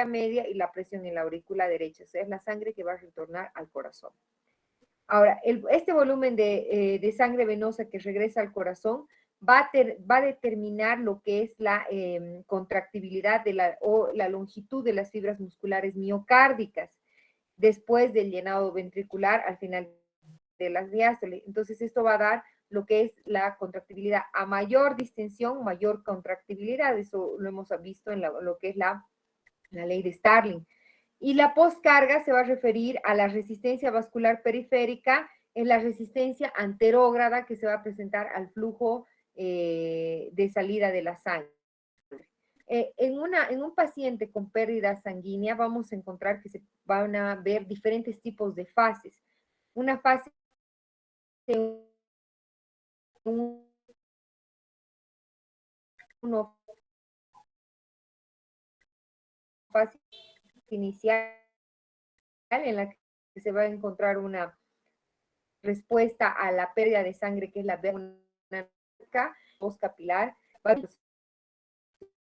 media y la presión en la aurícula derecha, o sea, es la sangre que va a retornar al corazón. Ahora, este volumen de sangre venosa que regresa al corazón va a determinar lo que es la contractibilidad o la longitud de las fibras musculares miocárdicas después del llenado ventricular al final de las diástoles. Entonces, esto va a dar lo que es la contractibilidad. A mayor distensión, mayor contractibilidad. Eso lo hemos visto en lo que es la ley de Starling. Y la postcarga se va a referir a la resistencia vascular periférica, en la resistencia anterógrada que se va a presentar al flujo de salida de la sangre. En un paciente con pérdida sanguínea vamos a encontrar que se van a ver diferentes tipos de fases. Una fase una fase inicial en la que se va a encontrar una respuesta a la pérdida de sangre, que es la postcapilar,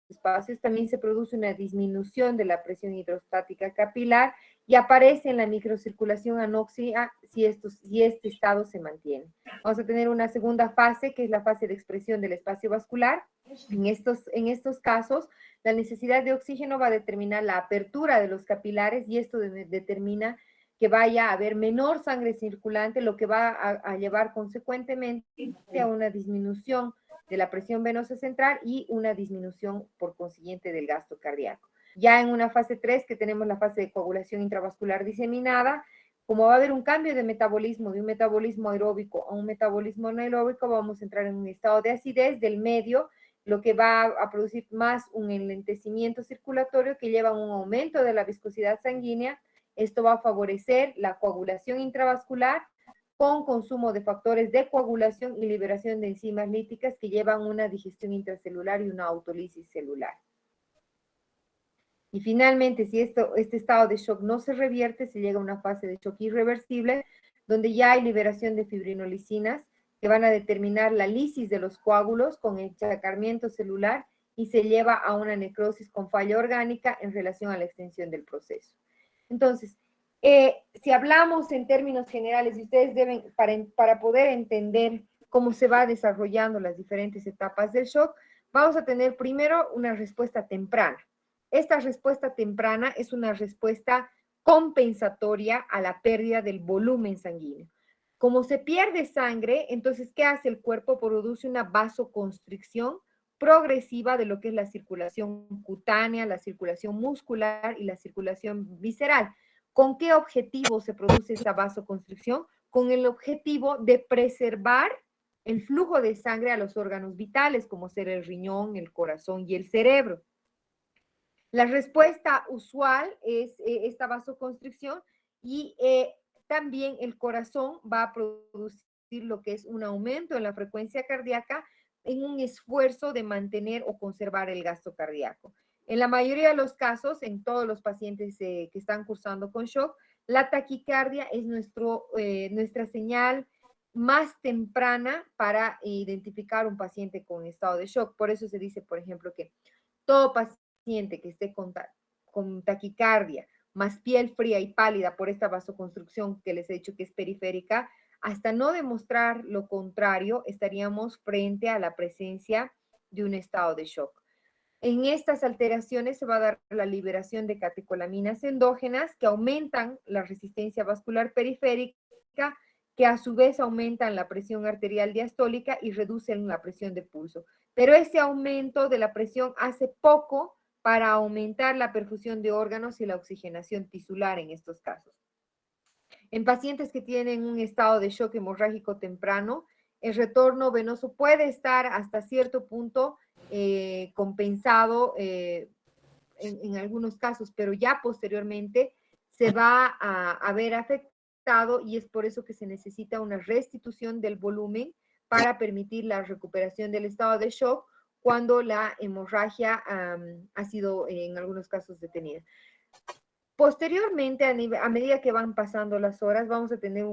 espacios también se produce una disminución de la presión hidrostática capilar y aparece en la microcirculación anóxica si este estado se mantiene. Vamos a tener una segunda fase, que es la fase de expresión del espacio vascular. En estos casos, la necesidad de oxígeno va a determinar la apertura de los capilares y esto determina que vaya a haber menor sangre circulante, lo que va a llevar consecuentemente a una disminución de la presión venosa central y una disminución por consiguiente del gasto cardíaco. Ya en una fase 3, que tenemos la fase de coagulación intravascular diseminada, como va a haber un cambio de metabolismo, de un metabolismo aeróbico a un metabolismo anaeróbico, vamos a entrar en un estado de acidez del medio, lo que va a producir más un enlentecimiento circulatorio que lleva a un aumento de la viscosidad sanguínea. Esto va a favorecer la coagulación intravascular con consumo de factores de coagulación y liberación de enzimas líticas que llevan una digestión intracelular y una autólisis celular. Y finalmente, si este estado de shock no se revierte, se llega a una fase de shock irreversible, donde ya hay liberación de fibrinolicinas que van a determinar la lisis de los coágulos con encharcamiento celular y se lleva a una necrosis con falla orgánica en relación a la extensión del proceso. Entonces, si hablamos en términos generales, y ustedes deben, para poder entender cómo se va desarrollando las diferentes etapas del shock, vamos a tener primero una respuesta temprana. Esta respuesta temprana es una respuesta compensatoria a la pérdida del volumen sanguíneo. Como se pierde sangre, entonces, ¿qué hace el cuerpo? Produce una vasoconstricción progresiva de lo que es la circulación cutánea, la circulación muscular y la circulación visceral. ¿Con qué objetivo se produce esta vasoconstricción? Con el objetivo de preservar el flujo de sangre a los órganos vitales, como ser el riñón, el corazón y el cerebro. La respuesta usual es esta vasoconstricción y también el corazón va a producir lo que es un aumento en la frecuencia cardíaca en un esfuerzo de mantener o conservar el gasto cardíaco. En la mayoría de los casos, en todos los pacientes que están cursando con shock, la taquicardia es nuestra señal más temprana para identificar un paciente con estado de shock. Por eso se dice, por ejemplo, que todo paciente que esté con taquicardia, más piel fría y pálida por esta vasoconstricción que les he dicho que es periférica, hasta no demostrar lo contrario, estaríamos frente a la presencia de un estado de shock. En estas alteraciones se va a dar la liberación de catecolaminas endógenas que aumentan la resistencia vascular periférica, que a su vez aumentan la presión arterial diastólica y reducen la presión de pulso. Pero ese aumento de la presión hace poco para aumentar la perfusión de órganos y la oxigenación tisular en estos casos. En pacientes que tienen un estado de shock hemorrágico temprano, el retorno venoso puede estar hasta cierto punto compensado en algunos casos, pero ya posteriormente se va a ver afectado y es por eso que se necesita una restitución del volumen para permitir la recuperación del estado de shock cuando la hemorragia ha sido en algunos casos detenida. Posteriormente, a medida que van pasando las horas, vamos a tener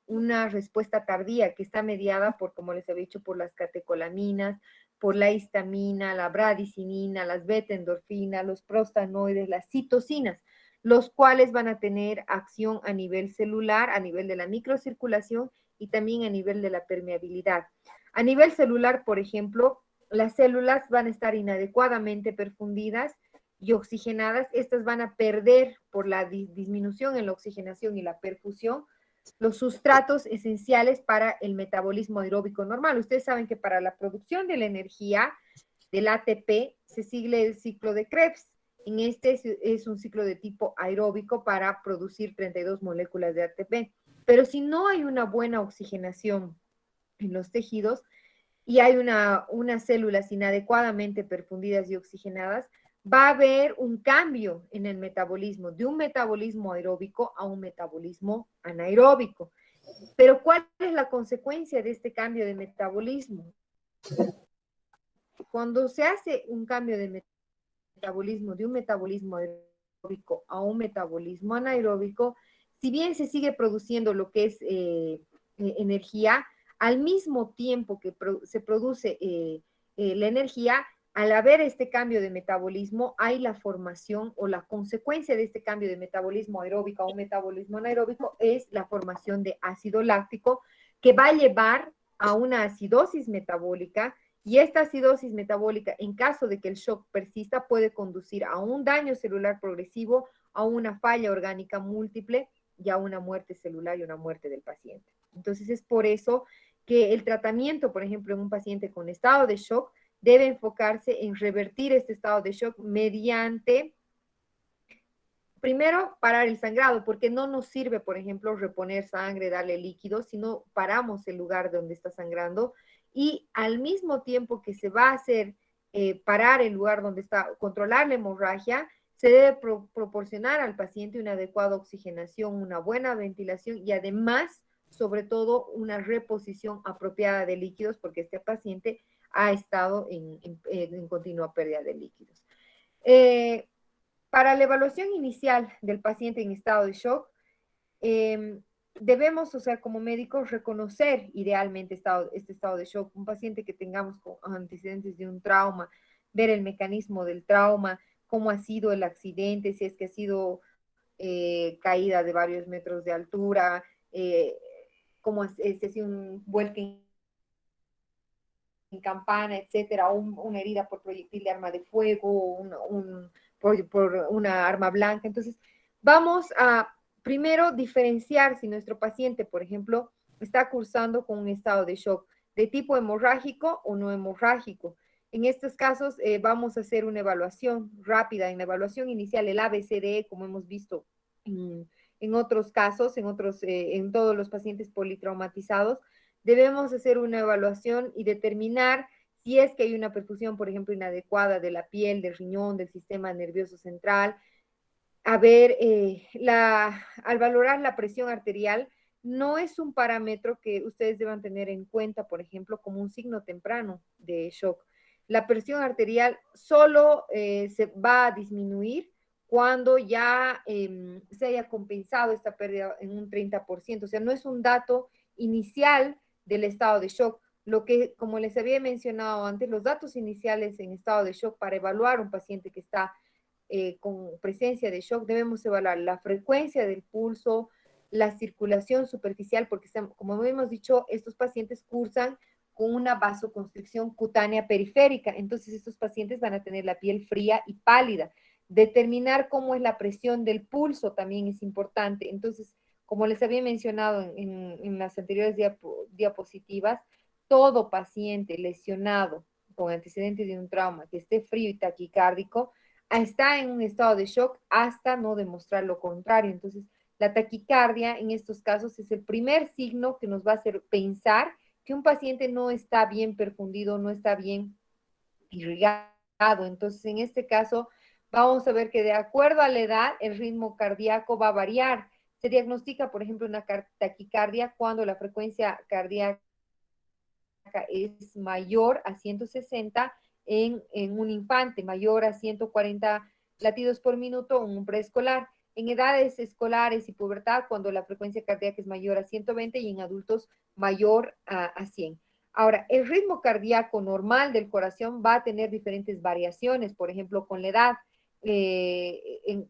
una respuesta tardía que está mediada por, como les había dicho, por las catecolaminas, por la histamina, la bradicinina, las beta-endorfinas, los prostanoides, las citocinas, los cuales van a tener acción a nivel celular, a nivel de la microcirculación y también a nivel de la permeabilidad. A nivel celular, por ejemplo, las células van a estar inadecuadamente perfundidas y oxigenadas. Estas van a perder por la disminución en la oxigenación y la perfusión los sustratos esenciales para el metabolismo aeróbico normal. Ustedes saben que para la producción de la energía del ATP se sigue el ciclo de Krebs. En este es un ciclo de tipo aeróbico para producir 32 moléculas de ATP. Pero si no hay una buena oxigenación en los tejidos y hay unas células inadecuadamente perfundidas y oxigenadas, va a haber un cambio en el metabolismo, de un metabolismo aeróbico a un metabolismo anaeróbico. Pero ¿cuál es la consecuencia de este cambio de metabolismo? Cuando se hace un cambio de metabolismo, de un metabolismo aeróbico a un metabolismo anaeróbico, si bien se sigue produciendo lo que es energía, al mismo tiempo que se produce la energía, al haber este cambio de metabolismo, hay la formación o la consecuencia de este cambio de metabolismo aeróbico a un metabolismo anaeróbico es la formación de ácido láctico que va a llevar a una acidosis metabólica y esta acidosis metabólica, en caso de que el shock persista, puede conducir a un daño celular progresivo, a una falla orgánica múltiple y a una muerte celular y una muerte del paciente. Entonces es por eso que el tratamiento, por ejemplo, en un paciente con estado de shock, debe enfocarse en revertir este estado de shock mediante, primero, parar el sangrado, porque no nos sirve, por ejemplo, reponer sangre, darle líquido, sino paramos el lugar donde está sangrando y al mismo tiempo que se va a hacer parar el lugar donde está, controlar la hemorragia, se debe proporcionar al paciente una adecuada oxigenación, una buena ventilación y además, sobre todo, una reposición apropiada de líquidos, porque este paciente ha estado en continua pérdida de líquidos. Para la evaluación inicial del paciente en estado de shock, debemos, o sea, como médicos, reconocer idealmente este estado de shock. Un paciente que tengamos con antecedentes de un trauma, ver el mecanismo del trauma, cómo ha sido el accidente, si es que ha sido caída de varios metros de altura, cómo ha sido un vuelque en campana, etcétera, una herida por proyectil de arma de fuego, por una arma blanca. Entonces, vamos a primero diferenciar si nuestro paciente, por ejemplo, está cursando con un estado de shock de tipo hemorrágico o no hemorrágico. En estos casos, vamos a hacer una evaluación rápida. En la evaluación inicial, el ABCDE, como hemos visto en otros casos, en todos los pacientes politraumatizados, debemos hacer una evaluación y determinar si es que hay una perfusión, por ejemplo, inadecuada de la piel, del riñón, del sistema nervioso central. A ver, al valorar la presión arterial, no es un parámetro que ustedes deban tener en cuenta, por ejemplo, como un signo temprano de shock. La presión arterial solo se va a disminuir cuando ya se haya compensado esta pérdida en un 30%. O sea, no es un dato inicial del estado de shock. Lo que, como les había mencionado antes, los datos iniciales en estado de shock para evaluar un paciente que está con presencia de shock, debemos evaluar la frecuencia del pulso, la circulación superficial, porque como hemos dicho, estos pacientes cursan con una vasoconstricción cutánea periférica, entonces estos pacientes van a tener la piel fría y pálida. Determinar cómo es la presión del pulso también es importante. Entonces, como les había mencionado en las anteriores diapositivas, todo paciente lesionado con antecedentes de un trauma que esté frío y taquicárdico está en un estado de shock hasta no demostrar lo contrario. Entonces, la taquicardia en estos casos es el primer signo que nos va a hacer pensar que un paciente no está bien perfundido, no está bien irrigado. Entonces, en este caso, vamos a ver que de acuerdo a la edad, el ritmo cardíaco va a variar. Se diagnostica, por ejemplo, una taquicardia cuando la frecuencia cardíaca es mayor a 160 en un infante, mayor a 140 latidos por minuto en un preescolar. En edades escolares y pubertad, cuando la frecuencia cardíaca es mayor a 120 y en adultos mayor a 100. Ahora, el ritmo cardíaco normal del corazón va a tener diferentes variaciones, por ejemplo, con la edad.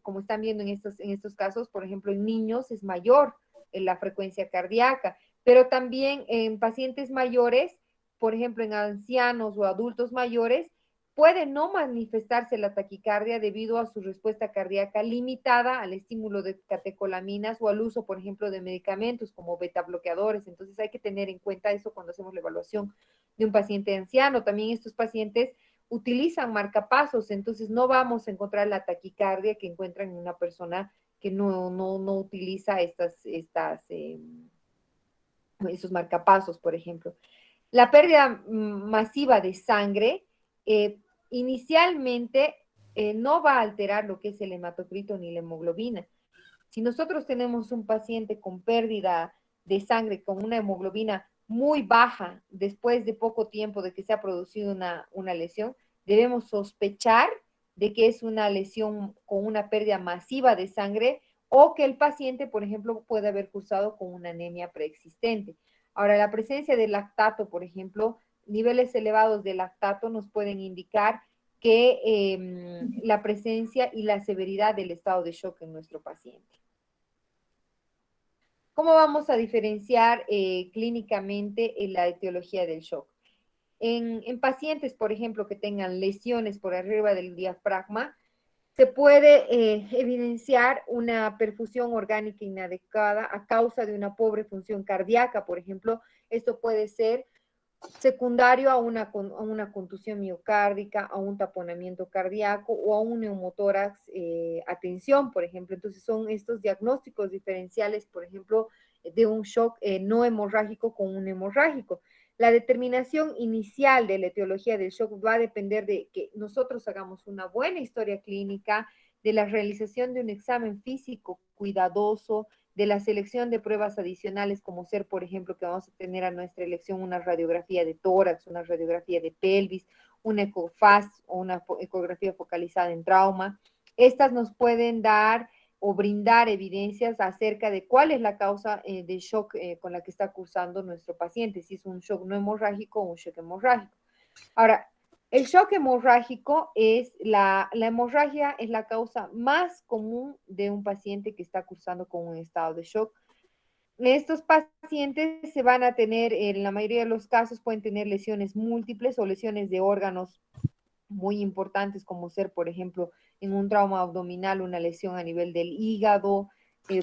Como están viendo en estos casos, por ejemplo, en niños es mayor la frecuencia cardíaca, pero también en pacientes mayores, por ejemplo, en ancianos o adultos mayores, puede no manifestarse la taquicardia debido a su respuesta cardíaca limitada al estímulo de catecolaminas o al uso, por ejemplo, de medicamentos como beta bloqueadores. Entonces hay que tener en cuenta eso cuando hacemos la evaluación de un paciente anciano. También estos pacientes utilizan marcapasos, entonces no vamos a encontrar la taquicardia que encuentran en una persona que no utiliza esos marcapasos, por ejemplo. La pérdida masiva de sangre eh, inicialmente no va a alterar lo que es el hematocrito ni la hemoglobina. Si nosotros tenemos un paciente con pérdida de sangre con una hemoglobina muy baja después de poco tiempo de que se ha producido una lesión, debemos sospechar de que es una lesión con una pérdida masiva de sangre o que el paciente, por ejemplo, puede haber cursado con una anemia preexistente. Ahora, la presencia de lactato, por ejemplo, niveles elevados de lactato nos pueden indicar que la presencia y la severidad del estado de shock en nuestro paciente. ¿Cómo vamos a diferenciar clínicamente la etiología del shock? En pacientes, por ejemplo, que tengan lesiones por arriba del diafragma, se puede evidenciar una perfusión orgánica inadecuada a causa de una pobre función cardíaca, por ejemplo. Esto puede ser secundario a una contusión miocárdica, a un taponamiento cardíaco o a un neumotórax a tensión, por ejemplo. Entonces son estos diagnósticos diferenciales, por ejemplo, de un shock no hemorrágico con un hemorrágico. La determinación inicial de la etiología del shock va a depender de que nosotros hagamos una buena historia clínica, de la realización de un examen físico cuidadoso, de la selección de pruebas adicionales, como ser, por ejemplo, que vamos a tener a nuestra elección una radiografía de tórax, una radiografía de pelvis, una ecofaz o una ecografía focalizada en trauma. Estas nos pueden dar o brindar evidencias acerca de cuál es la causa de shock con la que está cursando nuestro paciente, si es un shock no hemorrágico o un shock hemorrágico. Ahora, el shock hemorrágico es la hemorragia es la causa más común de un paciente que está cursando con un estado de shock. Estos pacientes se van a tener, en la mayoría de los casos, pueden tener lesiones múltiples o lesiones de órganos muy importantes, como ser, por ejemplo, en un trauma abdominal, una lesión a nivel del hígado,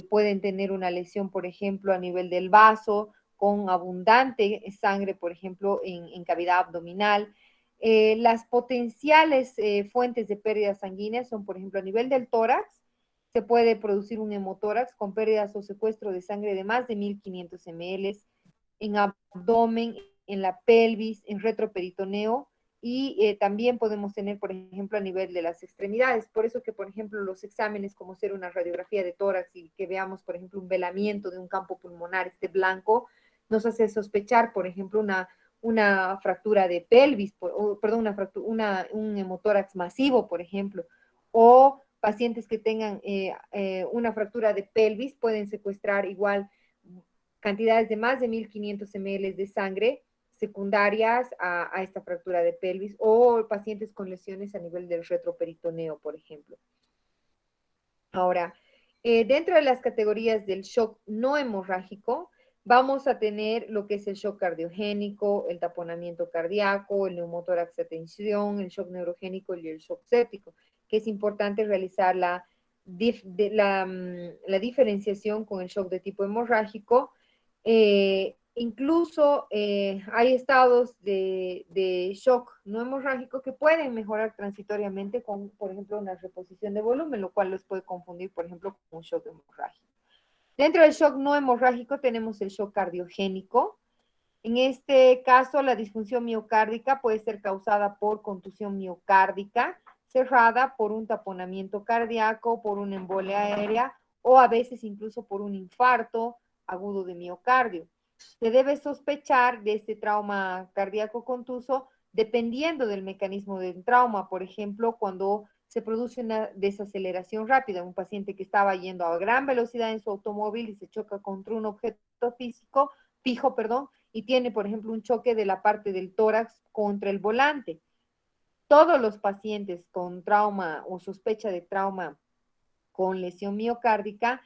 pueden tener una lesión, por ejemplo, a nivel del vaso, con abundante sangre, por ejemplo, en cavidad abdominal. Las potenciales fuentes de pérdidas sanguíneas son, por ejemplo, a nivel del tórax, se puede producir un hemotórax con pérdidas o secuestro de sangre de más de 1500 ml, en abdomen, en la pelvis, en retroperitoneo, y también podemos tener, por ejemplo, a nivel de las extremidades. Por eso que, por ejemplo, los exámenes como ser una radiografía de tórax y que veamos, por ejemplo, un velamiento de un campo pulmonar, este blanco, nos hace sospechar, por ejemplo, una fractura de pelvis, perdón, un hemotórax masivo, por ejemplo, o pacientes que tengan una fractura de pelvis pueden secuestrar igual cantidades de más de 1500 ml de sangre secundarias a esta fractura de pelvis o pacientes con lesiones a nivel del retroperitoneo, por ejemplo. Ahora, dentro de las categorías del shock no hemorrágico, vamos a tener lo que es el shock cardiogénico, el taponamiento cardíaco, el neumotórax de tensión, el shock neurogénico y el shock séptico, que es importante realizar la diferenciación con el shock de tipo hemorrágico. Incluso hay estados de shock no hemorrágico que pueden mejorar transitoriamente con, por ejemplo, una reposición de volumen, lo cual los puede confundir, por ejemplo, con un shock hemorrágico. Dentro del shock no hemorrágico tenemos el shock cardiogénico. En este caso, la disfunción miocárdica puede ser causada por contusión miocárdica cerrada, por un taponamiento cardíaco, por una embolia aérea o a veces incluso por un infarto agudo de miocardio. Se debe sospechar de este trauma cardíaco contuso dependiendo del mecanismo del trauma. Por ejemplo, cuando se produce una desaceleración rápida, un paciente que estaba yendo a gran velocidad en su automóvil y se choca contra un objeto fijo, perdón, y tiene, por ejemplo, un choque de la parte del tórax contra el volante. Todos los pacientes con trauma o sospecha de trauma con lesión miocárdica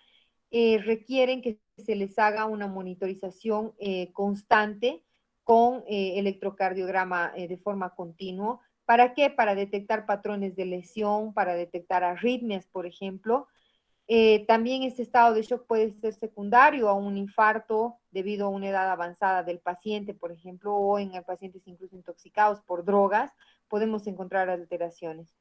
requieren que se les haga una monitorización constante con electrocardiograma de forma continua. ¿Para qué? Para detectar patrones de lesión, para detectar arritmias, por ejemplo. También este estado de shock puede ser secundario a un infarto debido a una edad avanzada del paciente, por ejemplo, o en pacientes incluso intoxicados por drogas, podemos encontrar alteraciones.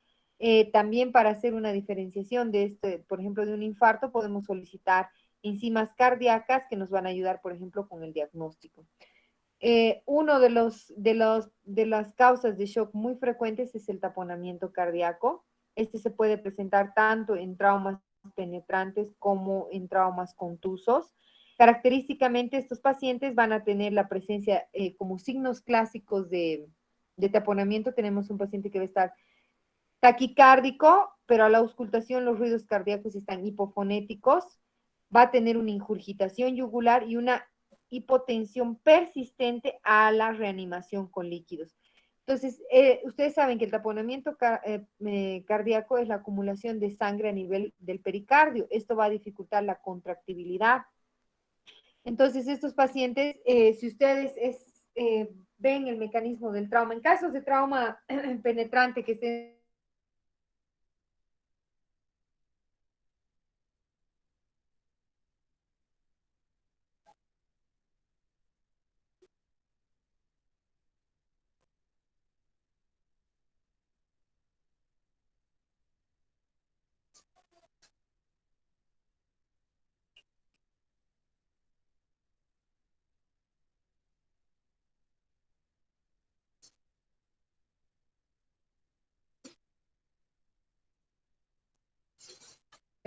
También para hacer una diferenciación de este, por ejemplo, de un infarto, podemos solicitar enzimas cardíacas que nos van a ayudar, por ejemplo, con el diagnóstico. Uno de las causas de shock muy frecuentes es el taponamiento cardíaco. Este se puede presentar tanto en traumas penetrantes como en traumas contusos. Característicamente, estos pacientes van a tener la presencia como signos clásicos de taponamiento. Tenemos un paciente que va a estar taquicárdico, pero a la auscultación los ruidos cardíacos están hipofonéticos. Va a tener una ingurgitación yugular y una hipotensión persistente a la reanimación con líquidos. Entonces, ustedes saben que el taponamiento cardíaco es la acumulación de sangre a nivel del pericardio. Esto va a dificultar la contractibilidad. Entonces, estos pacientes, si ustedes ven el mecanismo del trauma, en casos de trauma penetrante que estén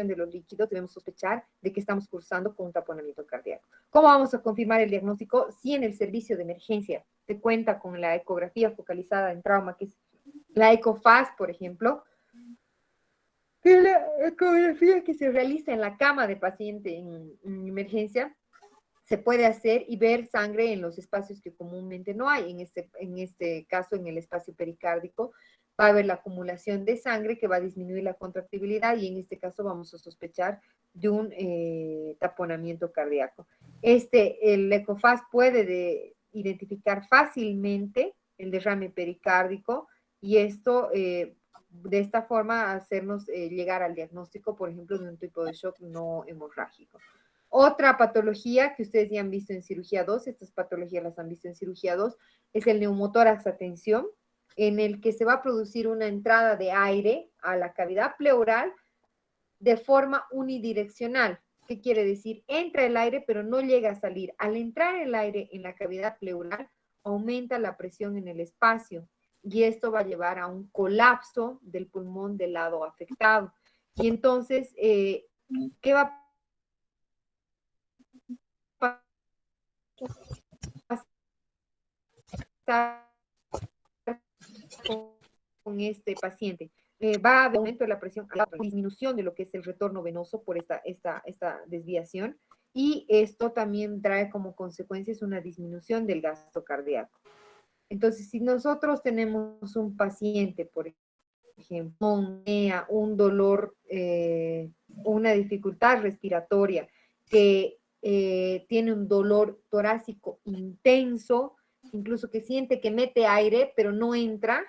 de los líquidos, debemos sospechar de que estamos cursando con un taponamiento cardíaco. ¿Cómo vamos a confirmar el diagnóstico? Si en el servicio de emergencia se cuenta con la ecografía focalizada en trauma, que es la ECOFAS, por ejemplo, que es la ecografía que se realiza en la cama de paciente en emergencia, se puede hacer y ver sangre en los espacios que comúnmente no hay. En este caso, en el espacio pericárdico, va a haber la acumulación de sangre que va a disminuir la contractibilidad y en este caso vamos a sospechar de un taponamiento cardíaco. El ECOFAS puede identificar fácilmente el derrame pericárdico y esto, de esta forma, hacernos llegar al diagnóstico, por ejemplo, de un tipo de shock no hemorrágico. Otra patología que ustedes ya han visto en cirugía 2, estas patologías las han visto en cirugía 2, es el neumotórax a tensión, en el que se va a producir una entrada de aire a la cavidad pleural de forma unidireccional. ¿Qué quiere decir? Entra el aire, pero no llega a salir. Al entrar el aire en la cavidad pleural, aumenta la presión en el espacio y esto va a llevar a un colapso del pulmón del lado afectado. Y entonces, ¿qué va a pasar con este paciente? Va a haber aumento de la presión, disminución de lo que es el retorno venoso por esta desviación, y esto también trae como consecuencias una disminución del gasto cardíaco. Entonces, si nosotros tenemos un paciente, por ejemplo, un dolor, una dificultad respiratoria, que tiene un dolor torácico intenso, incluso que siente que mete aire, pero no entra.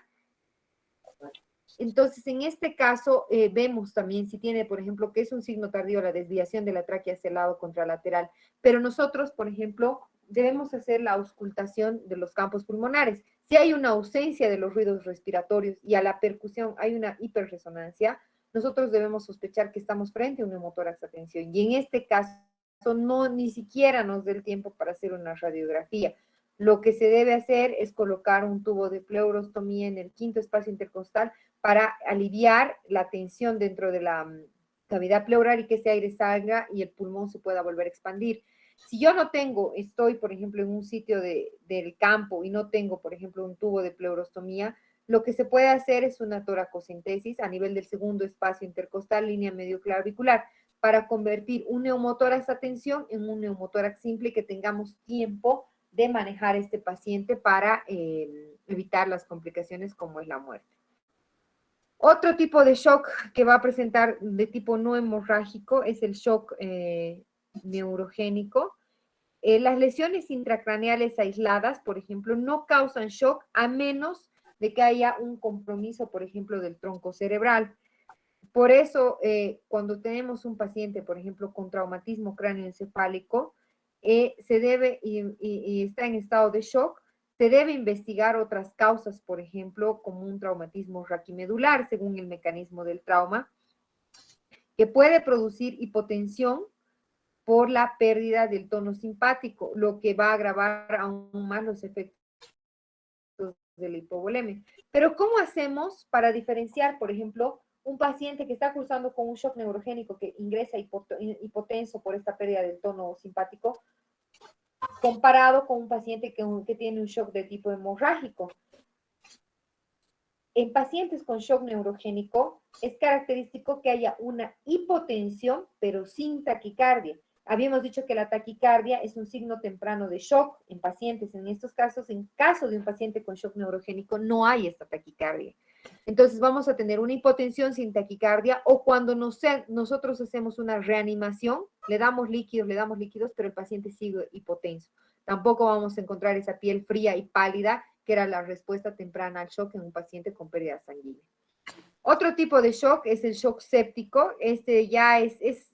Entonces, en este caso, vemos también si tiene, por ejemplo, que es un signo tardío la desviación de la tráquea hacia el lado contralateral. Pero nosotros, por ejemplo, debemos hacer la auscultación de los campos pulmonares. Si hay una ausencia de los ruidos respiratorios y a la percusión hay una hiperresonancia, nosotros debemos sospechar que estamos frente a un neumotórax a tensión. Y en este caso, no ni siquiera nos dé el tiempo para hacer una radiografía. Lo que se debe hacer es colocar un tubo de pleurostomía en el quinto espacio intercostal para aliviar la tensión dentro de la cavidad pleural y que ese aire salga y el pulmón se pueda volver a expandir. Si yo no tengo, estoy, por ejemplo, en un sitio del campo y no tengo, por ejemplo, un tubo de pleurostomía, lo que se puede hacer es una toracocentesis a nivel del segundo espacio intercostal, línea medio clavicular, para convertir un neumotórax a tensión en un neumotórax simple y que tengamos tiempo de manejar este paciente para evitar las complicaciones como es la muerte. Otro tipo de shock que va a presentar de tipo no hemorrágico es el shock neurogénico. Las lesiones intracraneales aisladas, por ejemplo, no causan shock a menos de que haya un compromiso, por ejemplo, del tronco cerebral. Por eso, cuando tenemos un paciente, por ejemplo, con traumatismo cráneoencefálico, se debe, y está en estado de shock, se debe investigar otras causas, por ejemplo, como un traumatismo raquimedular, según el mecanismo del trauma, que puede producir hipotensión por la pérdida del tono simpático, lo que va a agravar aún más los efectos de la hipovolemia. Pero ¿cómo hacemos para diferenciar, por ejemplo, un paciente que está cursando con un shock neurogénico que ingresa hipotenso por esta pérdida del tono simpático, comparado con un paciente que tiene un shock de tipo hemorrágico? En pacientes con shock neurogénico es característico que haya una hipotensión, pero sin taquicardia. Habíamos dicho que la taquicardia es un signo temprano de shock en pacientes. En estos casos, en caso de un paciente con shock neurogénico, no hay esta taquicardia. Entonces vamos a tener una hipotensión sin taquicardia, o cuando nosotros hacemos una reanimación, le damos líquidos, pero el paciente sigue hipotenso. Tampoco vamos a encontrar esa piel fría y pálida, que era la respuesta temprana al shock en un paciente con pérdida sanguínea. Otro tipo de shock es el shock séptico. Este ya es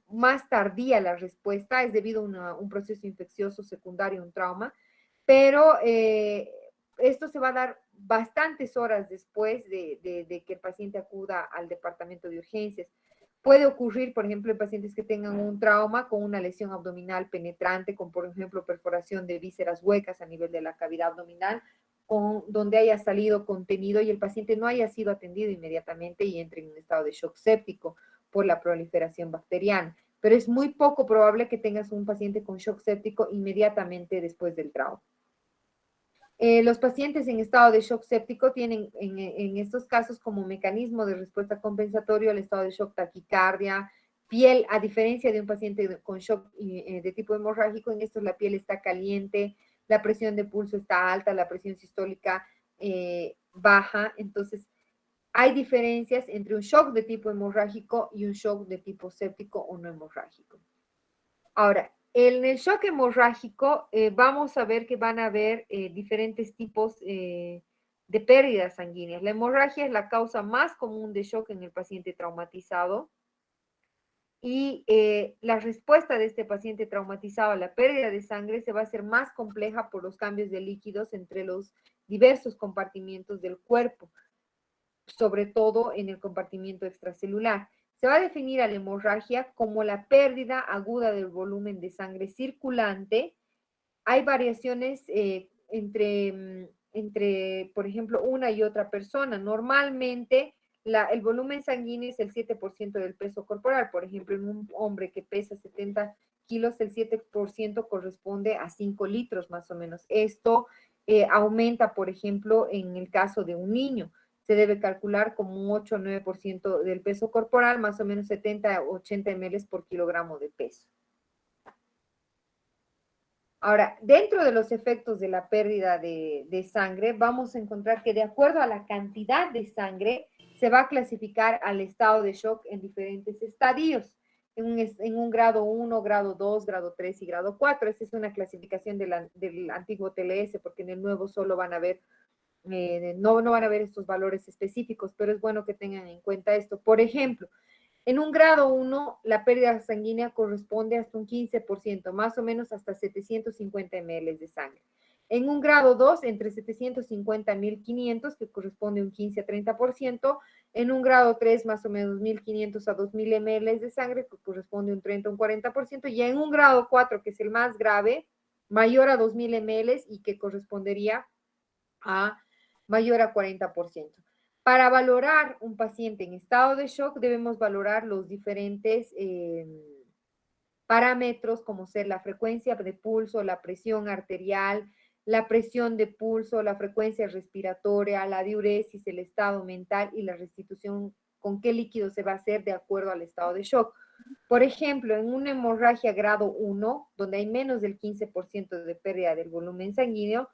más tardía la respuesta, es debido a un proceso infeccioso secundario, un trauma, pero esto se va a dar bastantes horas después de que el paciente acuda al departamento de urgencias. Puede ocurrir, por ejemplo, en pacientes que tengan un trauma con una lesión abdominal penetrante, con, por ejemplo, perforación de vísceras huecas a nivel de la cavidad abdominal, donde haya salido contenido y el paciente no haya sido atendido inmediatamente y entre en un estado de shock séptico por la proliferación bacteriana. Pero es muy poco probable que tengas un paciente con shock séptico inmediatamente después del trauma. Los pacientes en estado de shock séptico tienen en estos casos como mecanismo de respuesta compensatorio al estado de shock taquicardia, piel, a diferencia de un paciente con shock de tipo hemorrágico, en estos la piel está caliente, la presión de pulso está alta, la presión sistólica baja. Entonces, hay diferencias entre un shock de tipo hemorrágico y un shock de tipo séptico o no hemorrágico. Ahora, en el shock hemorrágico vamos a ver que van a haber diferentes tipos de pérdidas sanguíneas. La hemorragia es la causa más común de shock en el paciente traumatizado y la respuesta de este paciente traumatizado a la pérdida de sangre se va a hacer más compleja por los cambios de líquidos entre los diversos compartimientos del cuerpo, sobre todo en el compartimiento extracelular. Se va a definir a la hemorragia como la pérdida aguda del volumen de sangre circulante. Hay variaciones entre, por ejemplo, una y otra persona. Normalmente el volumen sanguíneo es el 7% del peso corporal. Por ejemplo, en un hombre que pesa 70 kilos, el 7% corresponde a 5 litros más o menos. Esto aumenta, por ejemplo, en el caso de un niño. Se debe calcular como un 8 o 9% del peso corporal, más o menos 70 o 80 ml por kilogramo de peso. Ahora, dentro de los efectos de la pérdida de sangre, vamos a encontrar que de acuerdo a la cantidad de sangre, se va a clasificar al estado de shock en diferentes estadios, en un grado 1, grado 2, grado 3 y grado 4. Esa es una clasificación del antiguo TLS, porque en el nuevo solo van a ver no van a ver estos valores específicos, pero es bueno que tengan en cuenta esto. Por ejemplo, en un grado 1, la pérdida sanguínea corresponde hasta un 15%, más o menos hasta 750 ml de sangre. En un grado 2, entre 750 y 1500, que corresponde a un 15 a 30%. En un grado 3, más o menos 1500 a 2000 ml de sangre, que corresponde a un 30 a un 40%. Y en un grado 4, que es el más grave, mayor a 2000 ml y que correspondería a mayor a 40%. Para valorar un paciente en estado de shock debemos valorar los diferentes parámetros como ser la frecuencia de pulso, la presión arterial, la presión de pulso, la frecuencia respiratoria, la diuresis, el estado mental y la restitución con qué líquido se va a hacer de acuerdo al estado de shock. Por ejemplo, en una hemorragia grado 1, donde hay menos del 15% de pérdida del volumen sanguíneo,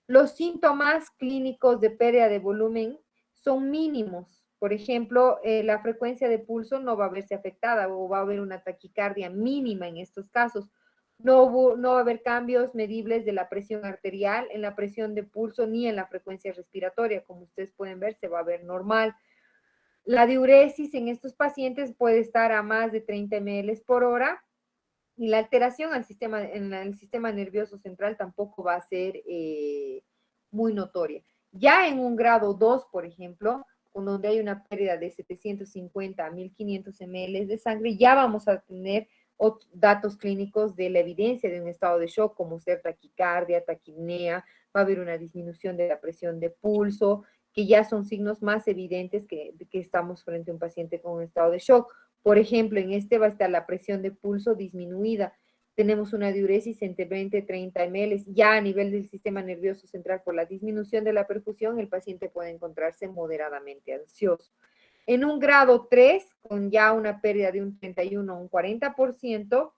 los síntomas clínicos de pérdida de volumen son mínimos. Por ejemplo, la frecuencia de pulso no va a verse afectada o va a haber una taquicardia mínima en estos casos. No va a haber cambios medibles de la presión arterial, en la presión de pulso ni en la frecuencia respiratoria. Como ustedes pueden ver, se va a ver normal. La diuresis en estos pacientes puede estar a más de 30 ml por hora y la alteración en el sistema nervioso central tampoco va a ser muy notoria. Ya en un grado 2, por ejemplo, donde hay una pérdida de 750 a 1500 ml de sangre, ya vamos a tener datos clínicos de la evidencia de un estado de shock, como ser taquicardia, taquipnea, va a haber una disminución de la presión de pulso, que ya son signos más evidentes que estamos frente a un paciente con un estado de shock. Por ejemplo, en este va a estar la presión de pulso disminuida. Tenemos una diuresis entre 20 y 30 ml. Ya a nivel del sistema nervioso central, por la disminución de la perfusión, el paciente puede encontrarse moderadamente ansioso. En un grado 3, con ya una pérdida de un 31 o un 40%,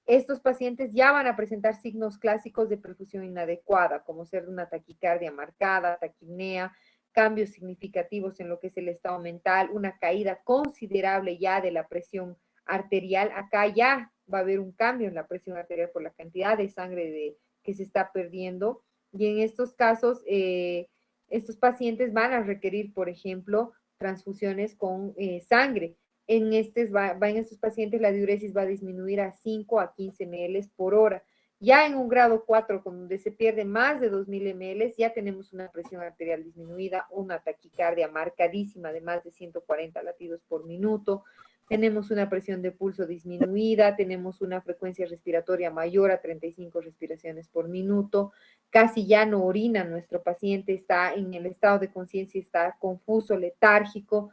estos pacientes ya van a presentar signos clásicos de perfusión inadecuada, como ser una taquicardia marcada, taquipnea, cambios significativos en lo que es el estado mental, una caída considerable ya de la presión arterial. Acá ya va a haber un cambio en la presión arterial por la cantidad de sangre que se está perdiendo. Y en estos casos, estos pacientes van a requerir, por ejemplo, transfusiones con sangre. En estos pacientes la diuresis va a disminuir a 5 a 15 ml por hora. Ya en un grado 4, donde se pierde más de 2000 ml, ya tenemos una presión arterial disminuida, una taquicardia marcadísima de más de 140 latidos por minuto, tenemos una presión de pulso disminuida, tenemos una frecuencia respiratoria mayor a 35 respiraciones por minuto, casi ya no orina nuestro paciente, está en el estado de conciencia, está confuso, letárgico.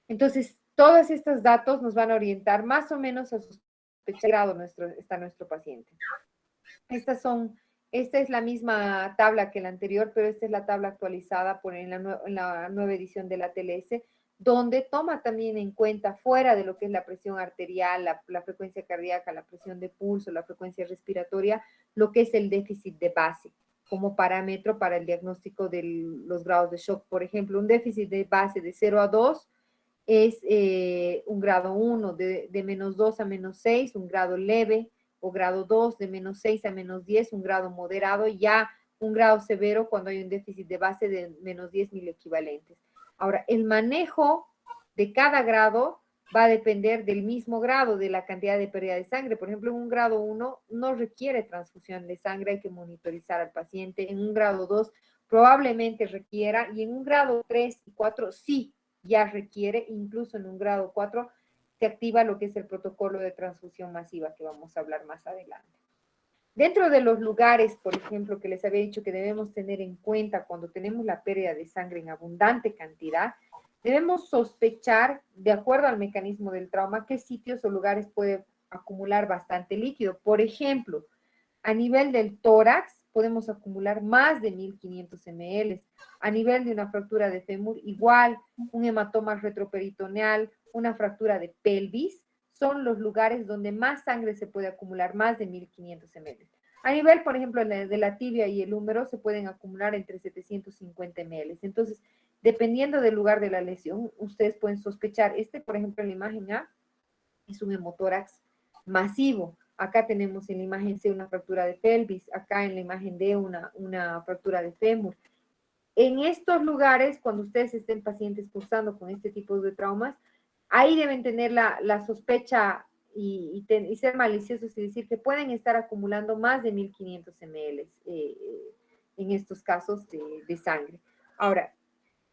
Entonces, todos estos datos nos van a orientar más o menos a sospechar grado está nuestro paciente. Esta es la misma tabla que la anterior, pero esta es la tabla actualizada en la nueva edición de la TLS, donde toma también en cuenta, fuera de lo que es la presión arterial, la frecuencia cardíaca, la presión de pulso, la frecuencia respiratoria, lo que es el déficit de base como parámetro para el diagnóstico de los grados de shock. Por ejemplo, un déficit de base de 0 a 2 es un grado 1, de menos 2 a menos 6, un grado leve, o grado 2, de menos 6 a menos 10, un grado moderado, ya un grado severo cuando hay un déficit de base de menos 10 miliequivalentes. Ahora, el manejo de cada grado va a depender del mismo grado, de la cantidad de pérdida de sangre. Por ejemplo, en un grado 1 no requiere transfusión de sangre, hay que monitorizar al paciente. En un grado 2 probablemente requiera, y en un grado 3 y 4 sí ya requiere, incluso en un grado 4 se activa lo que es el protocolo de transfusión masiva que vamos a hablar más adelante. Dentro de los lugares, por ejemplo, que les había dicho que debemos tener en cuenta cuando tenemos la pérdida de sangre en abundante cantidad, debemos sospechar, de acuerdo al mecanismo del trauma, qué sitios o lugares puede acumular bastante líquido. Por ejemplo, a nivel del tórax podemos acumular más de 1500 ml. A nivel de una fractura de fémur, igual, un hematoma retroperitoneal, una fractura de pelvis, son los lugares donde más sangre se puede acumular, más de 1500 ml. A nivel, por ejemplo, de la tibia y el húmero, se pueden acumular entre 750 ml. Entonces, dependiendo del lugar de la lesión, ustedes pueden sospechar. Por ejemplo, en la imagen A, es un hemotórax masivo. Acá tenemos en la imagen C una fractura de pelvis, acá en la imagen D una fractura de fémur. En estos lugares, cuando ustedes estén pacientes cursando con este tipo de traumas, ahí deben tener la sospecha y ser maliciosos y decir que pueden estar acumulando más de 1500 ml en estos casos de sangre. Ahora,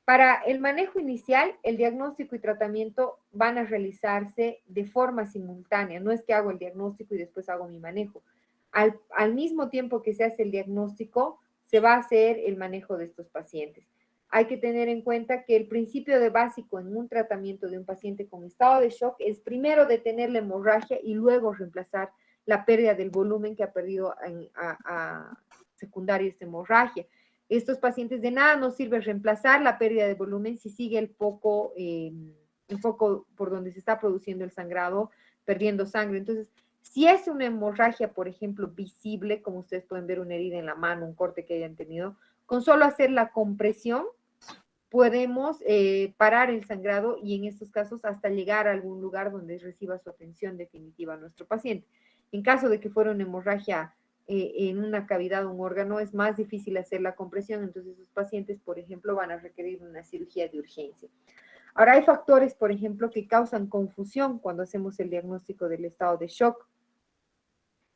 para el manejo inicial, el diagnóstico y tratamiento van a realizarse de forma simultánea. No es que hago el diagnóstico y después hago mi manejo. Al mismo tiempo que se hace el diagnóstico, se va a hacer el manejo de estos pacientes. Hay que tener en cuenta que el principio de básico en un tratamiento de un paciente con estado de shock es primero detener la hemorragia y luego reemplazar la pérdida del volumen que ha perdido a secundaria esta hemorragia. Estos pacientes de nada nos sirve reemplazar la pérdida de volumen si sigue el foco el foco por donde se está produciendo el sangrado, perdiendo sangre. Entonces, si es una hemorragia, por ejemplo, visible, como ustedes pueden ver una herida en la mano, un corte que hayan tenido, con solo hacer la compresión, podemos parar el sangrado y en estos casos hasta llegar a algún lugar donde reciba su atención definitiva a nuestro paciente. En caso de que fuera una hemorragia en una cavidad o un órgano, es más difícil hacer la compresión, entonces esos pacientes, por ejemplo, van a requerir una cirugía de urgencia. Ahora, hay factores, por ejemplo, que causan confusión cuando hacemos el diagnóstico del estado de shock.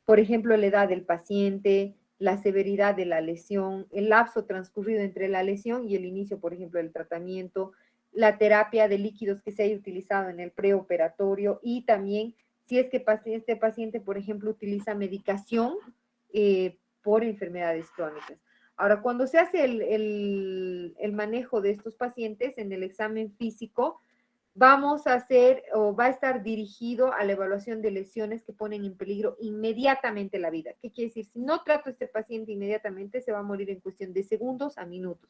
Por ejemplo, la edad del paciente, la severidad de la lesión, el lapso transcurrido entre la lesión y el inicio, por ejemplo, del tratamiento, la terapia de líquidos que se haya utilizado en el preoperatorio y también si es que este paciente, por ejemplo, utiliza medicación por enfermedades crónicas. Ahora, cuando se hace el manejo de estos pacientes en el examen físico, vamos a hacer o va a estar dirigido a la evaluación de lesiones que ponen en peligro inmediatamente la vida. ¿Qué quiere decir? Si no trato a este paciente inmediatamente, se va a morir en cuestión de segundos a minutos.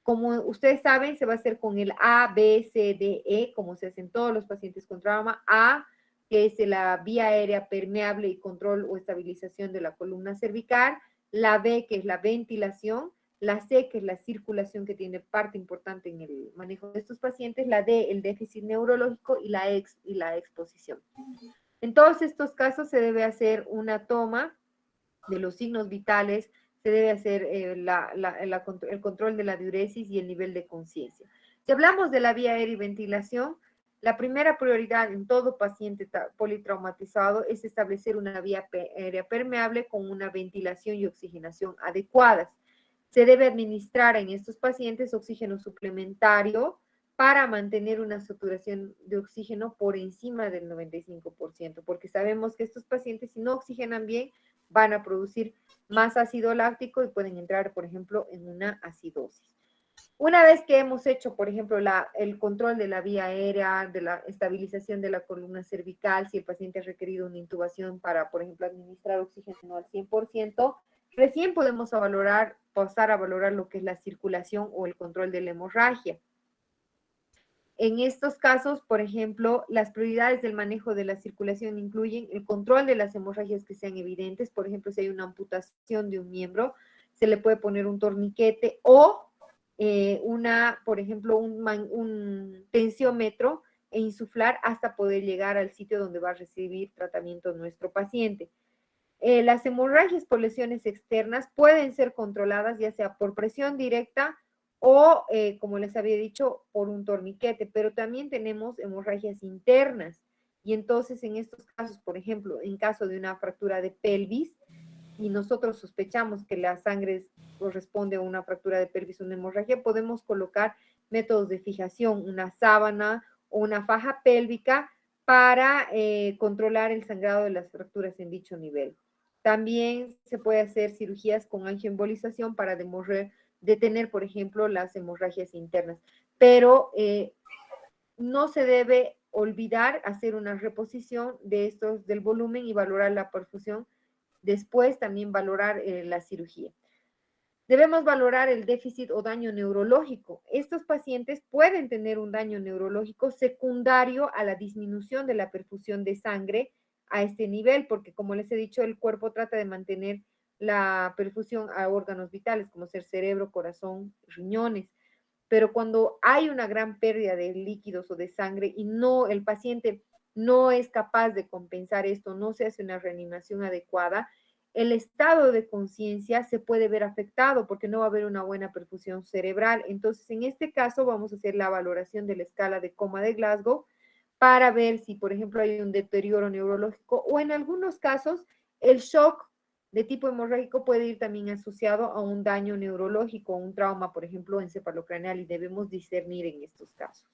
Como ustedes saben, se va a hacer con el A, B, C, D, E, como se hacen todos los pacientes con trauma. A, que es la vía aérea permeable y control o estabilización de la columna cervical. La B, que es la ventilación. La C, que es la circulación, que tiene parte importante en el manejo de estos pacientes. La D, el déficit neurológico. Y la exposición. En todos estos casos se debe hacer una toma de los signos vitales, se debe hacer el control de la diuresis y el nivel de conciencia. Si hablamos de la vía aérea y ventilación, la primera prioridad en todo paciente politraumatizado es establecer una vía aérea permeable con una ventilación y oxigenación adecuadas. Se debe administrar en estos pacientes oxígeno suplementario para mantener una saturación de oxígeno por encima del 95%, porque sabemos que estos pacientes, si no oxigenan bien, van a producir más ácido láctico y pueden entrar, por ejemplo, en una acidosis. Una vez que hemos hecho, por ejemplo, el control de la vía aérea, de la estabilización de la columna cervical, si el paciente ha requerido una intubación para, por ejemplo, administrar oxígeno al 100%, recién podemos pasar a valorar lo que es la circulación o el control de la hemorragia. En estos casos, por ejemplo, las prioridades del manejo de la circulación incluyen el control de las hemorragias que sean evidentes. Por ejemplo, si hay una amputación de un miembro, se le puede poner un torniquete o por ejemplo, un tensiómetro e insuflar hasta poder llegar al sitio donde va a recibir tratamiento nuestro paciente. Las hemorragias por lesiones externas pueden ser controladas ya sea por presión directa o, como les había dicho, por un torniquete, pero también tenemos hemorragias internas. Y entonces en estos casos, por ejemplo, en caso de una fractura de pelvis, y nosotros sospechamos que la sangre corresponde a una fractura de pelvis, una hemorragia, podemos colocar métodos de fijación, una sábana o una faja pélvica para controlar el sangrado de las fracturas en dicho nivel. También se puede hacer cirugías con angioembolización para detener, por ejemplo, las hemorragias internas. Pero no se debe olvidar hacer una reposición de estos del volumen y valorar la perfusión. Después también valorar la cirugía. Debemos valorar el déficit o daño neurológico. Estos pacientes pueden tener un daño neurológico secundario a la disminución de la perfusión de sangre a este nivel, porque como les he dicho, el cuerpo trata de mantener la perfusión a órganos vitales, como ser cerebro, corazón, riñones. Pero cuando hay una gran pérdida de líquidos o de sangre y el paciente no es capaz de compensar esto, no se hace una reanimación adecuada, el estado de conciencia se puede ver afectado porque no va a haber una buena perfusión cerebral. Entonces, en este caso, vamos a hacer la valoración de la escala de coma de Glasgow para ver si, por ejemplo, hay un deterioro neurológico o en algunos casos, el shock de tipo hemorrágico puede ir también asociado a un daño neurológico, un trauma, por ejemplo, encefalocraneal, y debemos discernir en estos casos.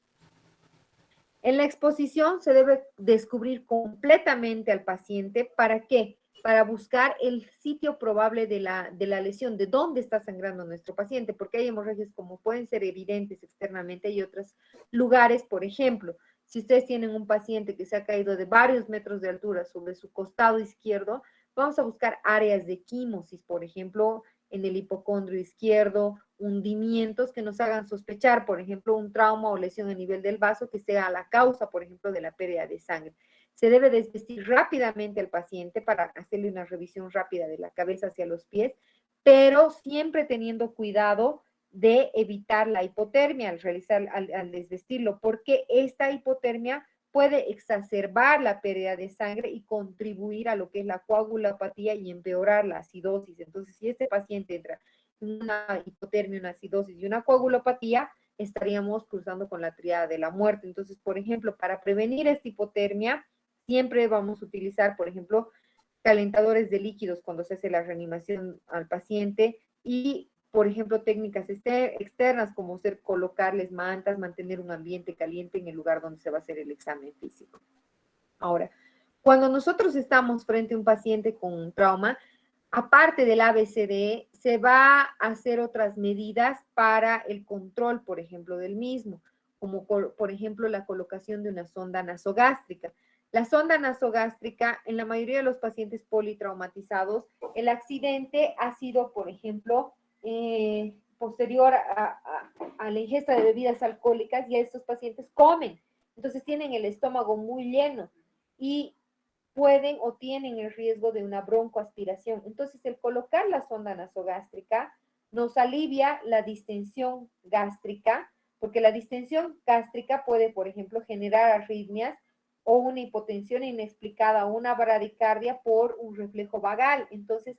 En la exposición se debe descubrir completamente al paciente. ¿Para qué? Para buscar el sitio probable de la lesión, de dónde está sangrando nuestro paciente, porque hay hemorragias como pueden ser evidentes externamente y otros lugares, por ejemplo, si ustedes tienen un paciente que se ha caído de varios metros de altura sobre su costado izquierdo, vamos a buscar áreas de quimosis, por ejemplo, en el hipocondrio izquierdo, hundimientos que nos hagan sospechar, por ejemplo, un trauma o lesión a nivel del vaso que sea la causa, por ejemplo, de la pérdida de sangre. Se debe desvestir rápidamente al paciente para hacerle una revisión rápida de la cabeza hacia los pies, pero siempre teniendo cuidado de evitar la hipotermia al desvestirlo, porque esta hipotermia puede exacerbar la pérdida de sangre y contribuir a lo que es la coagulopatía y empeorar la acidosis. Entonces, si este paciente entra en una hipotermia, una acidosis y una coagulopatía, estaríamos cruzando con la triada de la muerte. Entonces, por ejemplo, para prevenir esta hipotermia, siempre vamos a utilizar, por ejemplo, calentadores de líquidos cuando se hace la reanimación al paciente y, por ejemplo, técnicas externas como ser colocarles mantas, mantener un ambiente caliente en el lugar donde se va a hacer el examen físico. Ahora, cuando nosotros estamos frente a un paciente con un trauma, aparte del ABCDE, se va a hacer otras medidas para el control, por ejemplo, del mismo, como por ejemplo la colocación de una sonda nasogástrica. La sonda nasogástrica, en la mayoría de los pacientes politraumatizados, el accidente ha sido, por ejemplo, posterior a la ingesta de bebidas alcohólicas, y estos pacientes comen, entonces tienen el estómago muy lleno y pueden o tienen el riesgo de una broncoaspiración. Entonces, el colocar la sonda nasogástrica nos alivia la distensión gástrica, porque la distensión gástrica puede, por ejemplo, generar arritmias o una hipotensión inexplicada o una bradicardia por un reflejo vagal. Entonces,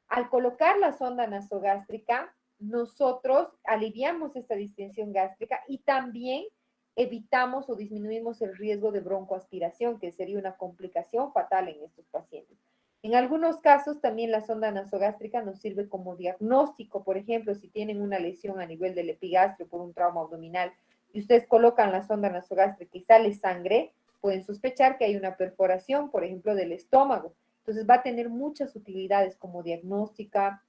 al colocar la sonda nasogástrica, nosotros aliviamos esta distensión gástrica y también evitamos o disminuimos el riesgo de broncoaspiración, que sería una complicación fatal en estos pacientes. En algunos casos también la sonda nasogástrica nos sirve como diagnóstico, por ejemplo, si tienen una lesión a nivel del epigastrio por un trauma abdominal y ustedes colocan la sonda nasogástrica y sale sangre, pueden sospechar que hay una perforación, por ejemplo, del estómago. Entonces va a tener muchas utilidades como diagnóstica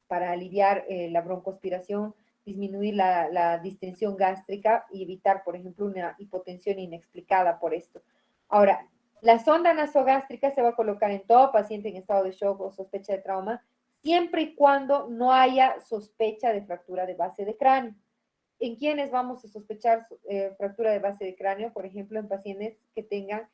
para aliviar la broncoaspiración, disminuir la distensión gástrica y evitar, por ejemplo, una hipotensión inexplicada por esto. Ahora, la sonda nasogástrica se va a colocar en todo paciente en estado de shock o sospecha de trauma, siempre y cuando no haya sospecha de fractura de base de cráneo. ¿En quiénes vamos a sospechar fractura de base de cráneo? Por ejemplo, en pacientes que tengan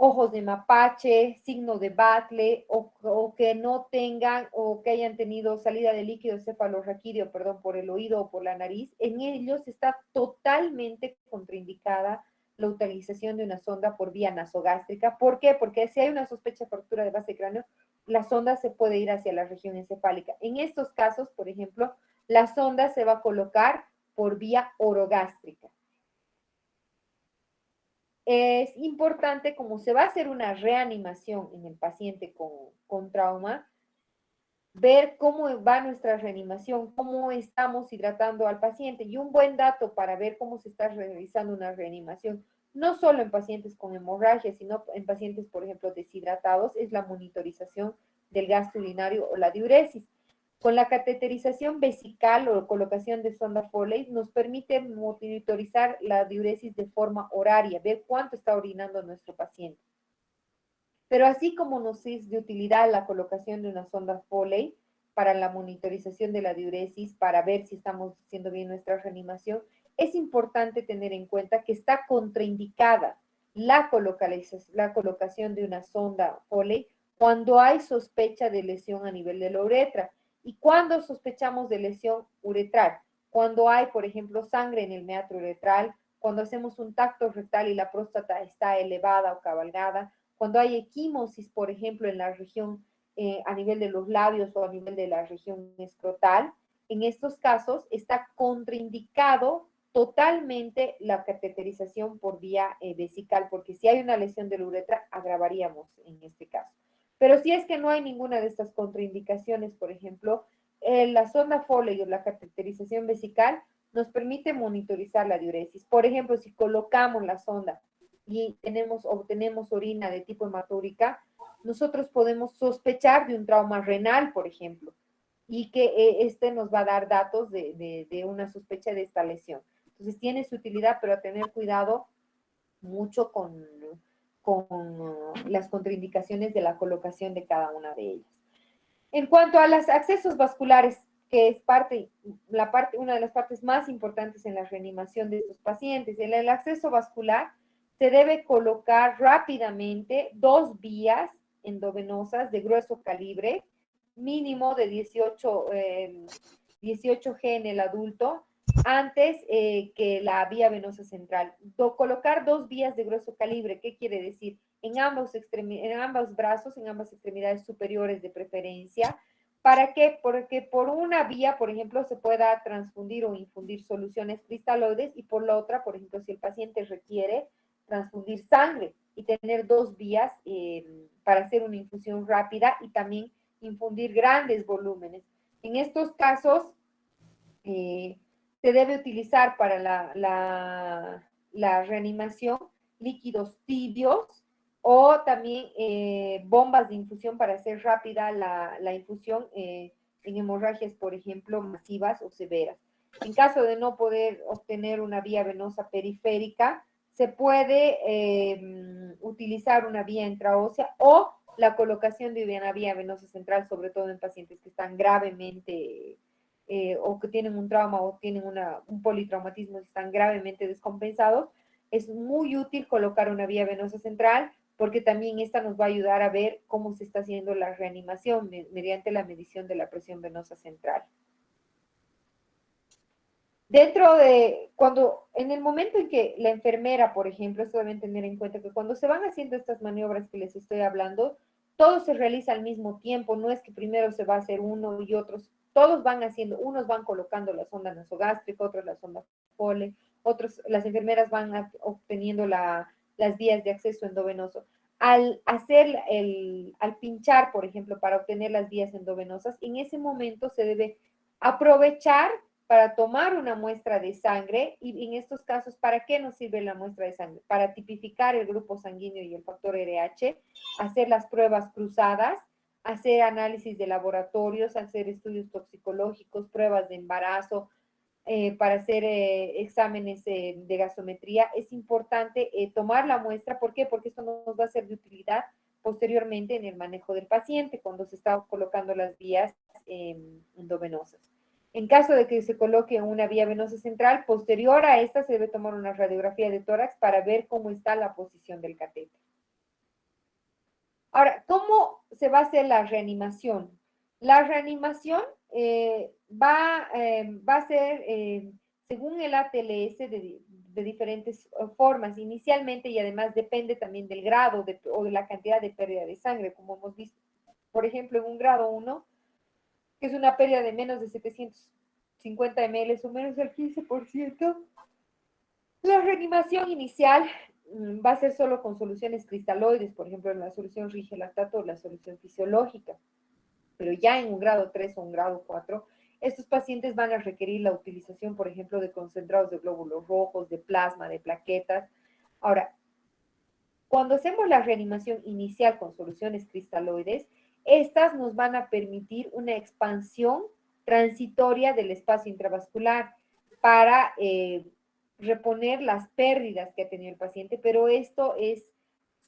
ojos de mapache, signo de Batle, o que no tengan o que hayan tenido salida de líquido cefalorraquídeo, perdón, por el oído o por la nariz, en ellos está totalmente contraindicada la utilización de una sonda por vía nasogástrica. ¿Por qué? Porque si hay una sospecha de fractura de base de cráneo, la sonda se puede ir hacia la región encefálica. En estos casos, por ejemplo, la sonda se va a colocar por vía orogástrica. Es importante, como se va a hacer una reanimación en el paciente con trauma, ver cómo va nuestra reanimación, cómo estamos hidratando al paciente. Y un buen dato para ver cómo se está realizando una reanimación, no solo en pacientes con hemorragia, sino en pacientes, por ejemplo, deshidratados, es la monitorización del gasto urinario o la diuresis. Con la cateterización vesical o colocación de sonda Foley nos permite monitorizar la diuresis de forma horaria, ver cuánto está orinando nuestro paciente. Pero así como nos es de utilidad la colocación de una sonda Foley para la monitorización de la diuresis, para ver si estamos haciendo bien nuestra reanimación, es importante tener en cuenta que está contraindicada la colocación de una sonda Foley cuando hay sospecha de lesión a nivel de la uretra. ¿Y cuando sospechamos de lesión uretral? Cuando hay, por ejemplo, sangre en el meatro uretral, cuando hacemos un tacto rectal y la próstata está elevada o cabalgada, cuando hay equimosis, por ejemplo, en la región a nivel de los labios o a nivel de la región escrotal, en estos casos está contraindicado totalmente la cateterización por vía vesical, porque si hay una lesión de la uretra, agravaríamos en este caso. Pero si es que no hay ninguna de estas contraindicaciones, por ejemplo, la sonda Foley o la cateterización vesical nos permite monitorizar la diuresis. Por ejemplo, si colocamos la sonda y obtenemos orina de tipo hematórica, nosotros podemos sospechar de un trauma renal, por ejemplo, y que este nos va a dar datos de una sospecha de esta lesión. Entonces tiene su utilidad, pero a tener cuidado mucho con las contraindicaciones de la colocación de cada una de ellas. En cuanto a los accesos vasculares, que es una de las partes más importantes en la reanimación de estos pacientes, en el acceso vascular se debe colocar rápidamente 2 vías endovenosas de grueso calibre, mínimo de 18G en el adulto, antes que la vía venosa central. Colocar 2 vías de grueso calibre, ¿qué quiere decir? En ambos brazos, en ambas extremidades superiores de preferencia. ¿Para qué? Porque por una vía, por ejemplo, se pueda transfundir o infundir soluciones cristaloides y por la otra, por ejemplo, si el paciente requiere transfundir sangre y tener 2 vías para hacer una infusión rápida y también infundir grandes volúmenes. En estos casos, se debe utilizar para la reanimación líquidos tibios o también bombas de infusión para hacer rápida la infusión en hemorragias, por ejemplo, masivas o severas. En caso de no poder obtener una vía venosa periférica, se puede utilizar una vía intraósea o la colocación de una vía venosa central, sobre todo en pacientes que están gravemente o que tienen un trauma o tienen un politraumatismo y están gravemente descompensados, es muy útil colocar una vía venosa central porque también esta nos va a ayudar a ver cómo se está haciendo la reanimación mediante la medición de la presión venosa central. En el momento en que la enfermera, por ejemplo, esto deben tener en cuenta que cuando se van haciendo estas maniobras que les estoy hablando, todo se realiza al mismo tiempo, no es que primero se va a hacer uno y otros, todos van haciendo, unos van colocando la sonda nasogástrica, otros la sonda Foley, otros, las enfermeras van obteniendo las vías de acceso endovenoso. Al pinchar, por ejemplo, para obtener las vías endovenosas, en ese momento se debe aprovechar para tomar una muestra de sangre y en estos casos, ¿para qué nos sirve la muestra de sangre? Para tipificar el grupo sanguíneo y el factor RH, hacer las pruebas cruzadas, hacer análisis de laboratorios, hacer estudios toxicológicos, pruebas de embarazo, para hacer exámenes de gasometría. Es importante tomar la muestra, ¿por qué? Porque esto nos va a ser de utilidad posteriormente en el manejo del paciente cuando se está colocando las vías endovenosas. En caso de que se coloque una vía venosa central, posterior a esta se debe tomar una radiografía de tórax para ver cómo está la posición del catéter. Ahora, ¿cómo se va a hacer la reanimación? La reanimación va a ser, según el ATLS, de diferentes formas inicialmente y además depende también del grado o de la cantidad de pérdida de sangre, como hemos visto, por ejemplo, en un grado 1, que es una pérdida de menos de 750 ml o menos del 15%. La reanimación inicial va a ser solo con soluciones cristaloides, por ejemplo, en la solución rigelactato o la solución fisiológica. Pero ya en un grado 3 o un grado 4, estos pacientes van a requerir la utilización, por ejemplo, de concentrados de glóbulos rojos, de plasma, de plaquetas. Ahora, cuando hacemos la reanimación inicial con soluciones cristaloides, estas nos van a permitir una expansión transitoria del espacio intravascular para reponer las pérdidas que ha tenido el paciente, pero esto es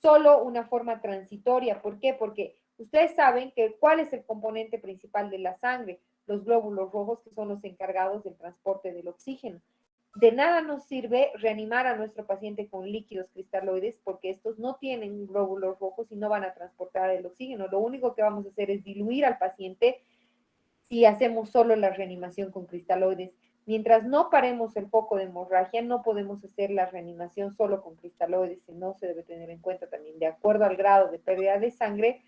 solo una forma transitoria. ¿Por qué? Porque ustedes saben que cuál es el componente principal de la sangre, los glóbulos rojos, que son los encargados del transporte del oxígeno. De nada nos sirve reanimar a nuestro paciente con líquidos cristaloides porque estos no tienen glóbulos rojos y no van a transportar el oxígeno. Lo único que vamos a hacer es diluir al paciente si hacemos solo la reanimación con cristaloides. Mientras no paremos el foco de hemorragia, no podemos hacer la reanimación solo con cristaloides, sino se debe tener en cuenta también, de acuerdo al grado de pérdida de sangre,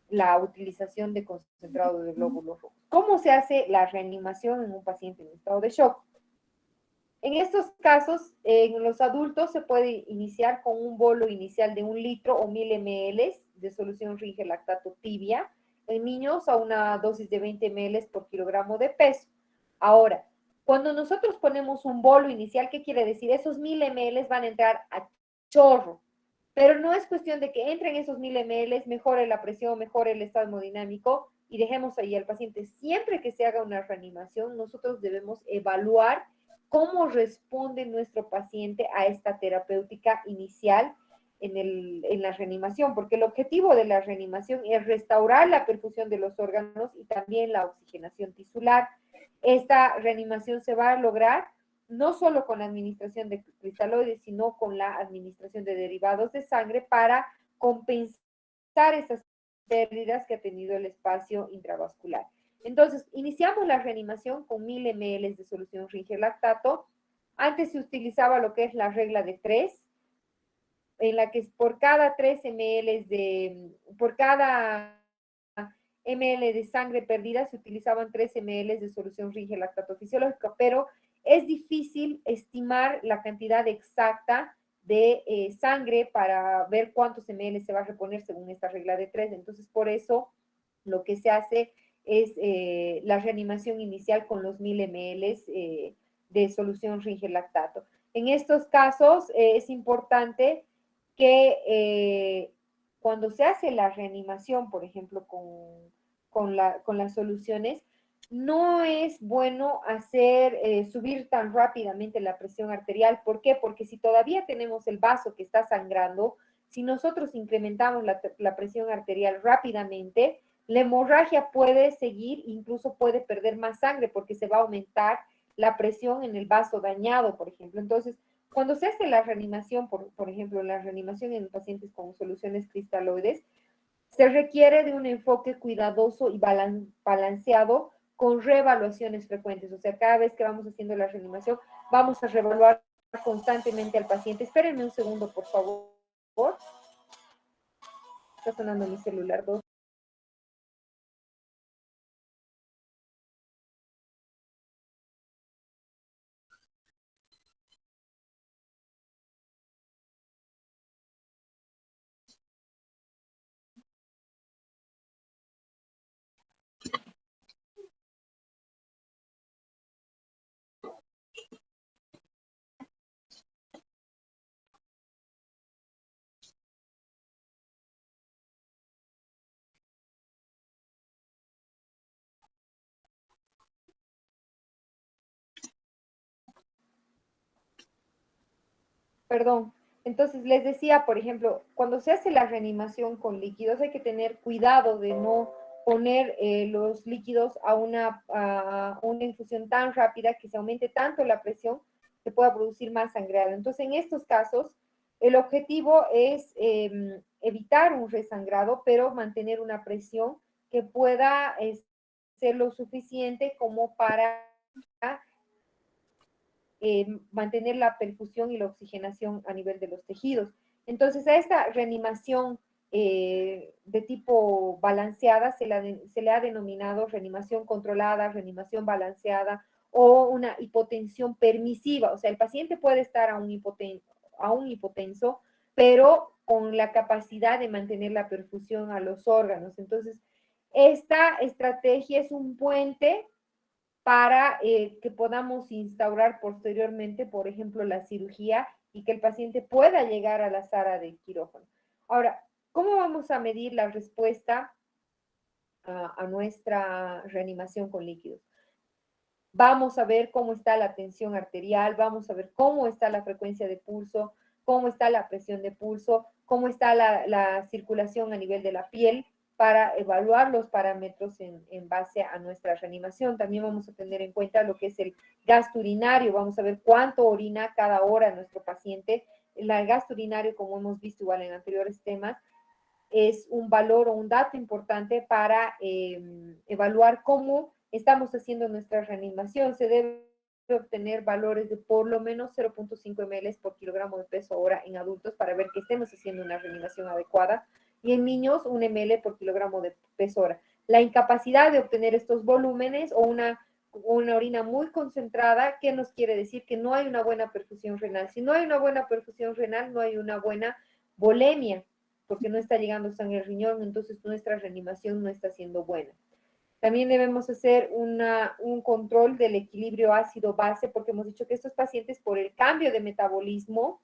la utilización de concentrado de glóbulos rojos. ¿Cómo se hace la reanimación en un paciente en estado de shock? En estos casos, en los adultos se puede iniciar con un bolo inicial de 1 litro o 1000 ml de solución rigelactato tibia. En niños a una dosis de 20 ml por kilogramo de peso. Ahora, cuando nosotros ponemos un bolo inicial, ¿qué quiere decir? Esos 1000 ml van a entrar a chorro, pero no es cuestión de que entren esos 1000 ml, mejore la presión, mejore el estado hemodinámico y dejemos ahí al paciente. Siempre que se haga una reanimación, nosotros debemos evaluar cómo responde nuestro paciente a esta terapéutica inicial en la reanimación, porque el objetivo de la reanimación es restaurar la perfusión de los órganos y también la oxigenación tisular. Esta reanimación se va a lograr no solo con la administración de cristaloides, sino con la administración de derivados de sangre para compensar esas pérdidas que ha tenido el espacio intravascular. Entonces, iniciamos la reanimación con 1000 ml de solución Ringer-Lactato. Antes se utilizaba lo que es la regla de 3, en la que por cada 3 ml por cada ml de sangre perdida se utilizaban 3 ml de solución Ringer-Lactato fisiológica, pero es difícil estimar la cantidad exacta de sangre para ver cuántos ml se va a reponer según esta regla de 3. Entonces, por eso lo que se hace es la reanimación inicial con los 1000 ml de solución Ringer-Lactato. En estos casos es importante que cuando se hace la reanimación, por ejemplo, con las soluciones, no es bueno hacer subir tan rápidamente la presión arterial. ¿Por qué? Porque si todavía tenemos el vaso que está sangrando, si nosotros incrementamos la presión arterial rápidamente, la hemorragia puede seguir, incluso puede perder más sangre porque se va a aumentar la presión en el vaso dañado, por ejemplo. Entonces, cuando se hace la reanimación, por ejemplo, la reanimación en pacientes con soluciones cristaloides, se requiere de un enfoque cuidadoso y balanceado con reevaluaciones frecuentes. O sea, cada vez que vamos haciendo la reanimación, vamos a reevaluar constantemente al paciente. Espérenme un segundo, por favor. Está sonando mi celular. Perdón. Entonces les decía, por ejemplo, cuando se hace la reanimación con líquidos hay que tener cuidado de no poner los líquidos a una infusión tan rápida que se aumente tanto la presión que pueda producir más sangrado. Entonces, en estos casos, el objetivo es evitar un resangrado, pero mantener una presión que pueda ser lo suficiente como para mantener la perfusión y la oxigenación a nivel de los tejidos. Entonces, a esta reanimación de tipo balanceada se le ha denominado reanimación controlada, reanimación balanceada o una hipotensión permisiva. O sea, el paciente puede estar a un hipotenso, pero con la capacidad de mantener la perfusión a los órganos. Entonces, esta estrategia es un puente para que podamos instaurar posteriormente, por ejemplo, la cirugía y que el paciente pueda llegar a la sala de quirófano. Ahora, ¿cómo vamos a medir la respuesta a nuestra reanimación con líquidos? Vamos a ver cómo está la tensión arterial, vamos a ver cómo está la frecuencia de pulso, cómo está la presión de pulso, cómo está la circulación a nivel de la piel, para evaluar los parámetros en base a nuestra reanimación. También vamos a tener en cuenta lo que es el gasto urinario, vamos a ver cuánto orina cada hora nuestro paciente. El gasto urinario, como hemos visto igual en anteriores temas, es un valor o un dato importante para evaluar cómo estamos haciendo nuestra reanimación. Se debe obtener valores de por lo menos 0.5 ml por kilogramo de peso hora en adultos para ver que estemos haciendo una reanimación adecuada, y en niños 1 ml por kilogramo de peso hora. La incapacidad de obtener estos volúmenes o una orina muy concentrada, ¿qué nos quiere decir? Que no hay una buena perfusión renal. Si no hay una buena perfusión renal, no hay una buena volemia, porque no está llegando sangre al riñón, entonces nuestra reanimación no está siendo buena. También debemos hacer un control del equilibrio ácido-base, porque hemos dicho que estos pacientes, por el cambio de metabolismo,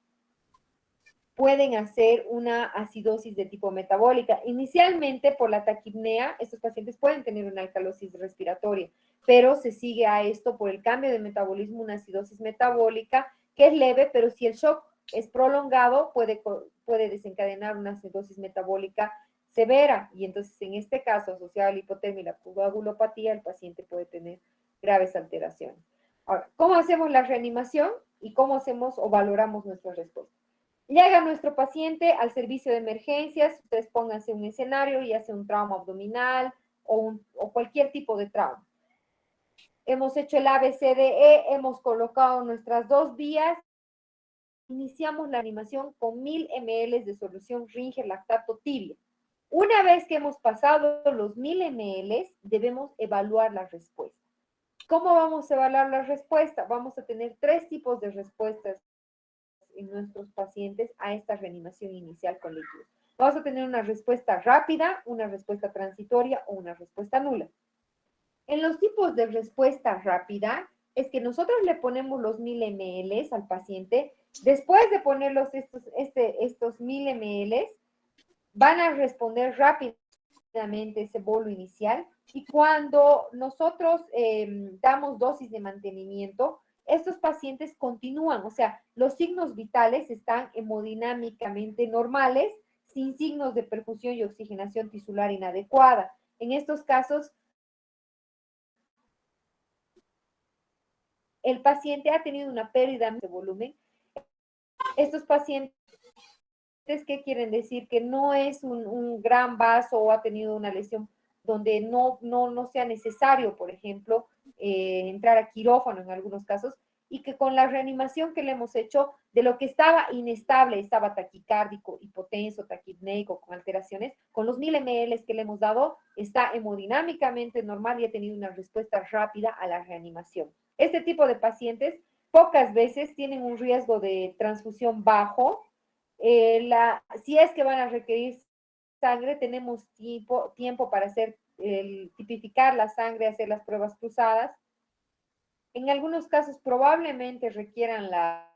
pueden hacer una acidosis de tipo metabólica. Inicialmente, por la taquipnea, estos pacientes pueden tener una alcalosis respiratoria, pero se sigue a esto por el cambio de metabolismo, una acidosis metabólica, que es leve, pero si el shock es prolongado, puede desencadenar una acidosis metabólica severa, y entonces en este caso, asociado a la hipotermia y la coagulopatía, el paciente puede tener graves alteraciones. Ahora, ¿cómo hacemos la reanimación y cómo hacemos o valoramos nuestra respuesta? Llega nuestro paciente al servicio de emergencias, ustedes pónganse un escenario, ya sea un trauma abdominal o cualquier tipo de trauma. Hemos hecho el ABCDE, hemos colocado nuestras dos vías, iniciamos la animación con 1000 ml de solución Ringer lactato tibia. Una vez que hemos pasado los 1000 ml, debemos evaluar la respuesta. ¿Cómo vamos a evaluar la respuesta? Vamos a tener tres tipos de respuestas en nuestros pacientes a esta reanimación inicial con líquidos. Vamos a tener una respuesta rápida, una respuesta transitoria o una respuesta nula. En los tipos de respuesta rápida, es que nosotros le ponemos los 1000 ml al paciente. Después de ponerlos estos 1000 ml, van a responder rápidamente ese bolo inicial. Y cuando nosotros damos dosis de mantenimiento, estos pacientes continúan, o sea, los signos vitales están hemodinámicamente normales, sin signos de perfusión y oxigenación tisular inadecuada. En estos casos, el paciente ha tenido una pérdida de volumen. Estos pacientes, ¿qué quieren decir? Que no es un gran vaso o ha tenido una lesión donde no sea necesario, por ejemplo, entrar a quirófano en algunos casos, y que con la reanimación que le hemos hecho, de lo que estaba inestable, estaba taquicárdico, hipotenso, taquipneico, con alteraciones, con los 1000 ml que le hemos dado, está hemodinámicamente normal y ha tenido una respuesta rápida a la reanimación. Este tipo de pacientes pocas veces tienen un riesgo de transfusión bajo. Si es que van a requerir sangre, tenemos tiempo para tipificar la sangre, hacer las pruebas cruzadas. En algunos casos probablemente requieran la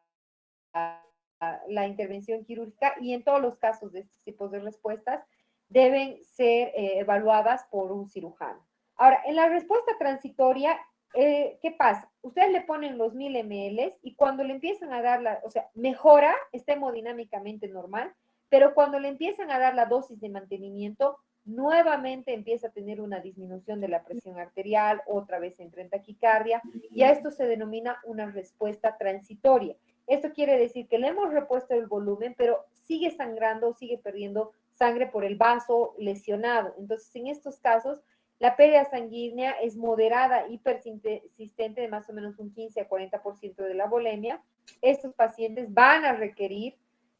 intervención quirúrgica, y en todos los casos de estos tipos de respuestas deben ser evaluadas por un cirujano. Ahora, en la respuesta transitoria, ¿qué pasa? Ustedes le ponen los 1000 ml y cuando le empiezan a dar o sea, mejora, está hemodinámicamente normal, pero cuando le empiezan a dar la dosis de mantenimiento, nuevamente empieza a tener una disminución de la presión arterial, otra vez entra en taquicardia, y a esto se denomina una respuesta transitoria. Esto quiere decir que le hemos repuesto el volumen, pero sigue sangrando, sigue perdiendo sangre por el vaso lesionado. Entonces, en estos casos, la pérdida sanguínea es moderada y persistente de más o menos un 15 a 40% de la volemia. Estos pacientes van a requerir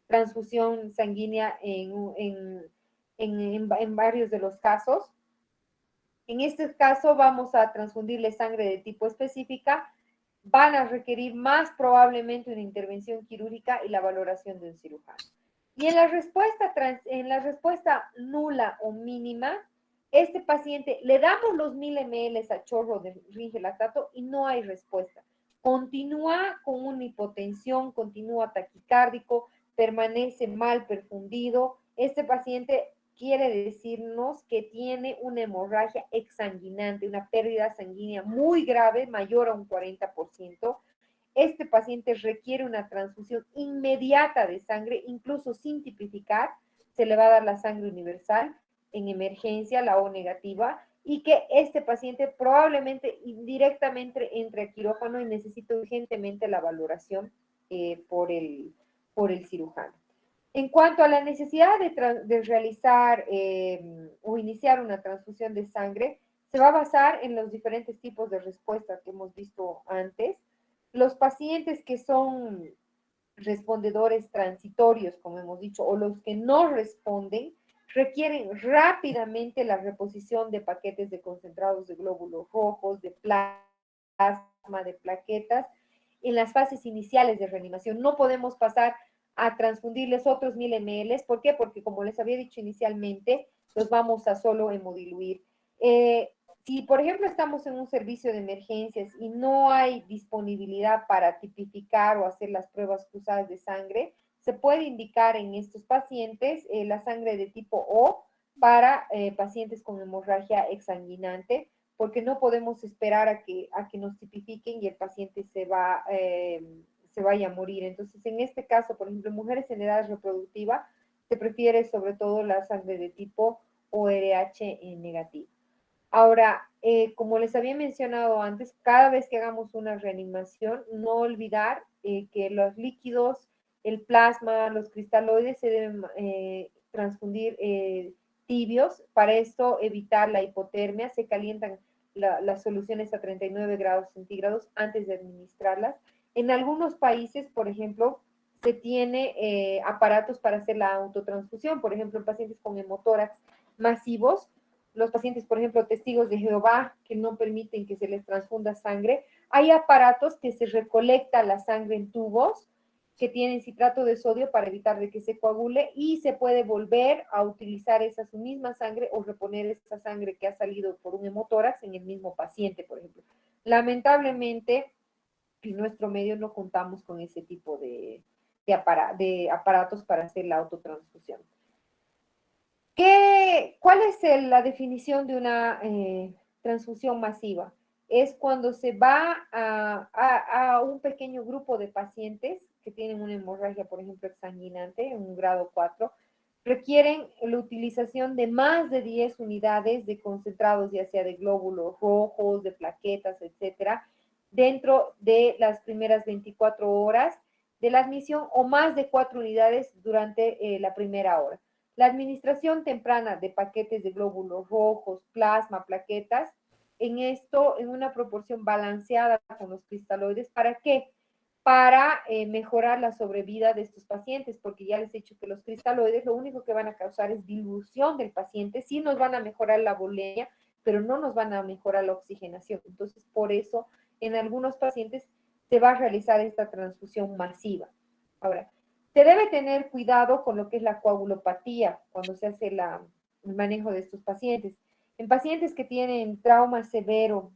transfusión sanguínea en varios de los casos. En este caso vamos a transfundirle sangre de tipo específica, van a requerir más probablemente una intervención quirúrgica y la valoración de un cirujano. Y en la respuesta nula o mínima, este paciente le damos los 1000 ml a chorro de Ringer lactato y no hay respuesta. Continúa con una hipotensión, continúa taquicárdico, permanece mal perfundido. Este paciente quiere decirnos que tiene una hemorragia exsanguinante, una pérdida sanguínea muy grave, mayor a un 40%. Este paciente requiere una transfusión inmediata de sangre, incluso sin tipificar. Se le va a dar la sangre universal en emergencia, la O negativa, y que este paciente probablemente directamente entre a quirófano y necesita urgentemente la valoración por el cirujano. En cuanto a la necesidad de realizar o iniciar una transfusión de sangre, se va a basar en los diferentes tipos de respuestas que hemos visto antes. Los pacientes que son respondedores transitorios, como hemos dicho, o los que no responden, requieren rápidamente la reposición de paquetes de concentrados de glóbulos rojos, de plasma, de plaquetas, en las fases iniciales de reanimación. No podemos pasar a transfundirles otros 1000 ml. ¿Por qué? Porque como les había dicho inicialmente, los vamos a solo hemodiluir. Si, por ejemplo, estamos en un servicio de emergencias y no hay disponibilidad para tipificar o hacer las pruebas cruzadas de sangre, se puede indicar en estos pacientes la sangre de tipo O para pacientes con hemorragia exsanguinante, porque no podemos esperar a que nos tipifiquen y el paciente se va se vaya a morir. Entonces, en este caso, por ejemplo, en mujeres en edad reproductiva, se prefiere sobre todo la sangre de tipo ORH negativo. Ahora, como les había mencionado antes, cada vez que hagamos una reanimación, no olvidar que los líquidos, el plasma, los cristaloides se deben transfundir tibios. Para esto, evitar la hipotermia. Se calientan las soluciones a 39 grados centígrados antes de administrarlas. En algunos países, por ejemplo, se tiene aparatos para hacer la autotransfusión. Por ejemplo, en pacientes con hemotórax masivos, los pacientes, por ejemplo, testigos de Jehová, que no permiten que se les transfunda sangre, hay aparatos que se recolecta la sangre en tubos que tienen citrato de sodio para evitar de que se coagule y se puede volver a utilizar esa su misma sangre o reponer esa sangre que ha salido por un hemotórax en el mismo paciente, por ejemplo. Lamentablemente, en nuestro medio no contamos con ese tipo de aparatos para hacer la autotransfusión. ¿Cuál es la definición de una transfusión masiva? Es cuando se va a un pequeño grupo de pacientes que tienen una hemorragia, por ejemplo, exsanguinante, en un grado 4, requieren la utilización de más de 10 unidades de concentrados, ya sea de glóbulos rojos, de plaquetas, etcétera, dentro de las primeras 24 horas de la admisión o más de 4 unidades durante la primera hora. La administración temprana de paquetes de glóbulos rojos, plasma, plaquetas, en esto, en una proporción balanceada con los cristaloides. ¿Para qué? Para mejorar la sobrevida de estos pacientes, porque ya les he dicho que los cristaloides lo único que van a causar es dilución del paciente, sí nos van a mejorar la volemia, pero no nos van a mejorar la oxigenación. Entonces, por eso, en algunos pacientes se va a realizar esta transfusión masiva. Ahora, se debe tener cuidado con lo que es la coagulopatía cuando se hace el manejo de estos pacientes. En pacientes que tienen trauma severo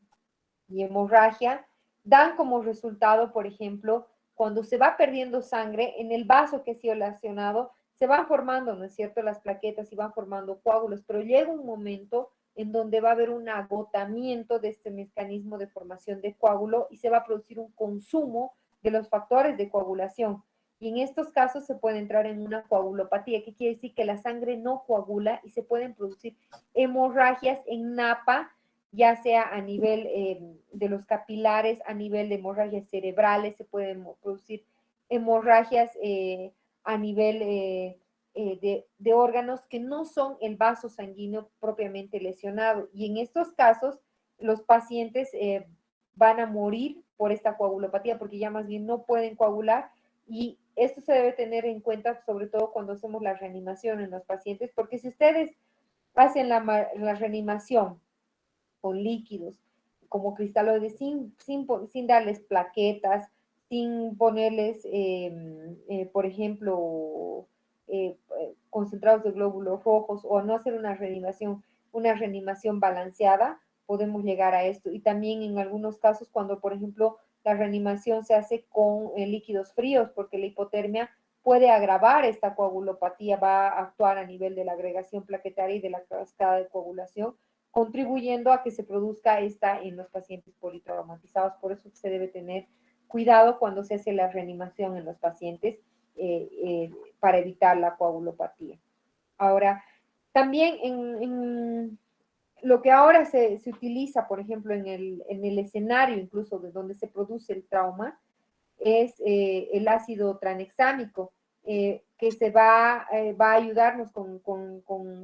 y hemorragia, dan como resultado, por ejemplo, cuando se va perdiendo sangre en el vaso que ha sido lesionado, se van formando, ¿no es cierto?, las plaquetas y van formando coágulos, pero llega un momento en donde va a haber un agotamiento de este mecanismo de formación de coágulo y se va a producir un consumo de los factores de coagulación. Y en estos casos se puede entrar en una coagulopatía, que quiere decir que la sangre no coagula y se pueden producir hemorragias en napa, ya sea a nivel de los capilares, a nivel de hemorragias cerebrales, se pueden producir hemorragias a nivel de órganos que no son el vaso sanguíneo propiamente lesionado. Y en estos casos, los pacientes van a morir por esta coagulopatía porque ya más bien no pueden coagular, y esto se debe tener en cuenta sobre todo cuando hacemos la reanimación en los pacientes, porque si ustedes hacen la reanimación con líquidos como cristaloides sin darles plaquetas, sin ponerles, por ejemplo, concentrados de glóbulos rojos, o no hacer una reanimación balanceada, podemos llegar a esto. Y también en algunos casos cuando, por ejemplo, la reanimación se hace con líquidos fríos, porque la hipotermia puede agravar esta coagulopatía, va a actuar a nivel de la agregación plaquetaria y de la cascada de coagulación, contribuyendo a que se produzca esta en los pacientes politraumatizados. Por eso se debe tener cuidado cuando se hace la reanimación en los pacientes para evitar la coagulopatía. Ahora, también en lo que ahora se utiliza, por ejemplo, en el escenario incluso de donde se produce el trauma, es el ácido tranexámico, que va a ayudarnos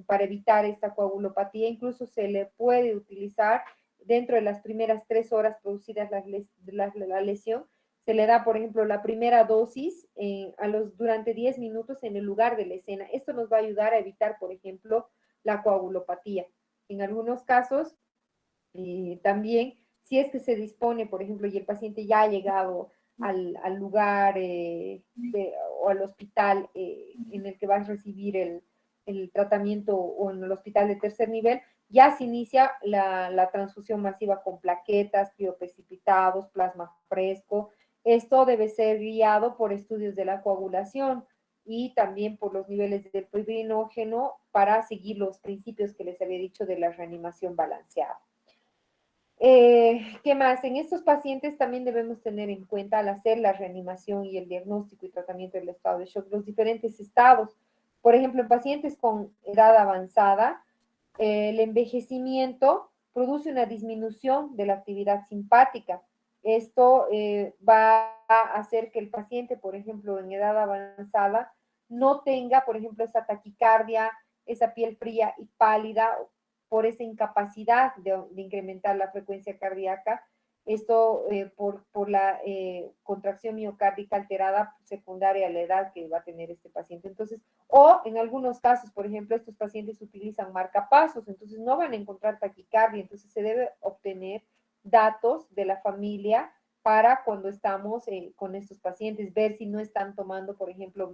para evitar esta coagulopatía. Incluso se le puede utilizar dentro de las primeras 3 horas producidas la lesión. Se le da, por ejemplo, la primera dosis durante 10 minutos en el lugar de la escena. Esto nos va a ayudar a evitar, por ejemplo, la coagulopatía. En algunos casos, también, si es que se dispone, por ejemplo, y el paciente ya ha llegado al lugar o al hospital en el que va a recibir el tratamiento, o en el hospital de tercer nivel, ya se inicia la transfusión masiva con plaquetas, crioprecipitados, plasma fresco. Esto debe ser guiado por estudios de la coagulación y también por los niveles del fibrinógeno para seguir los principios que les había dicho de la reanimación balanceada. ¿Qué más? En estos pacientes también debemos tener en cuenta al hacer la reanimación y el diagnóstico y tratamiento del estado de shock, los diferentes estados. Por ejemplo, en pacientes con edad avanzada, el envejecimiento produce una disminución de la actividad simpática. Esto va a hacer que el paciente, por ejemplo, en edad avanzada, no tenga, por ejemplo, esa taquicardia, esa piel fría y pálida por esa incapacidad de incrementar la frecuencia cardíaca. Esto por la contracción miocárdica alterada secundaria a la edad que va a tener este paciente. Entonces, o en algunos casos, por ejemplo, estos pacientes utilizan marcapasos, entonces no van a encontrar taquicardia, entonces se debe obtener datos de la familia para cuando estamos con estos pacientes, ver si no están tomando, por ejemplo,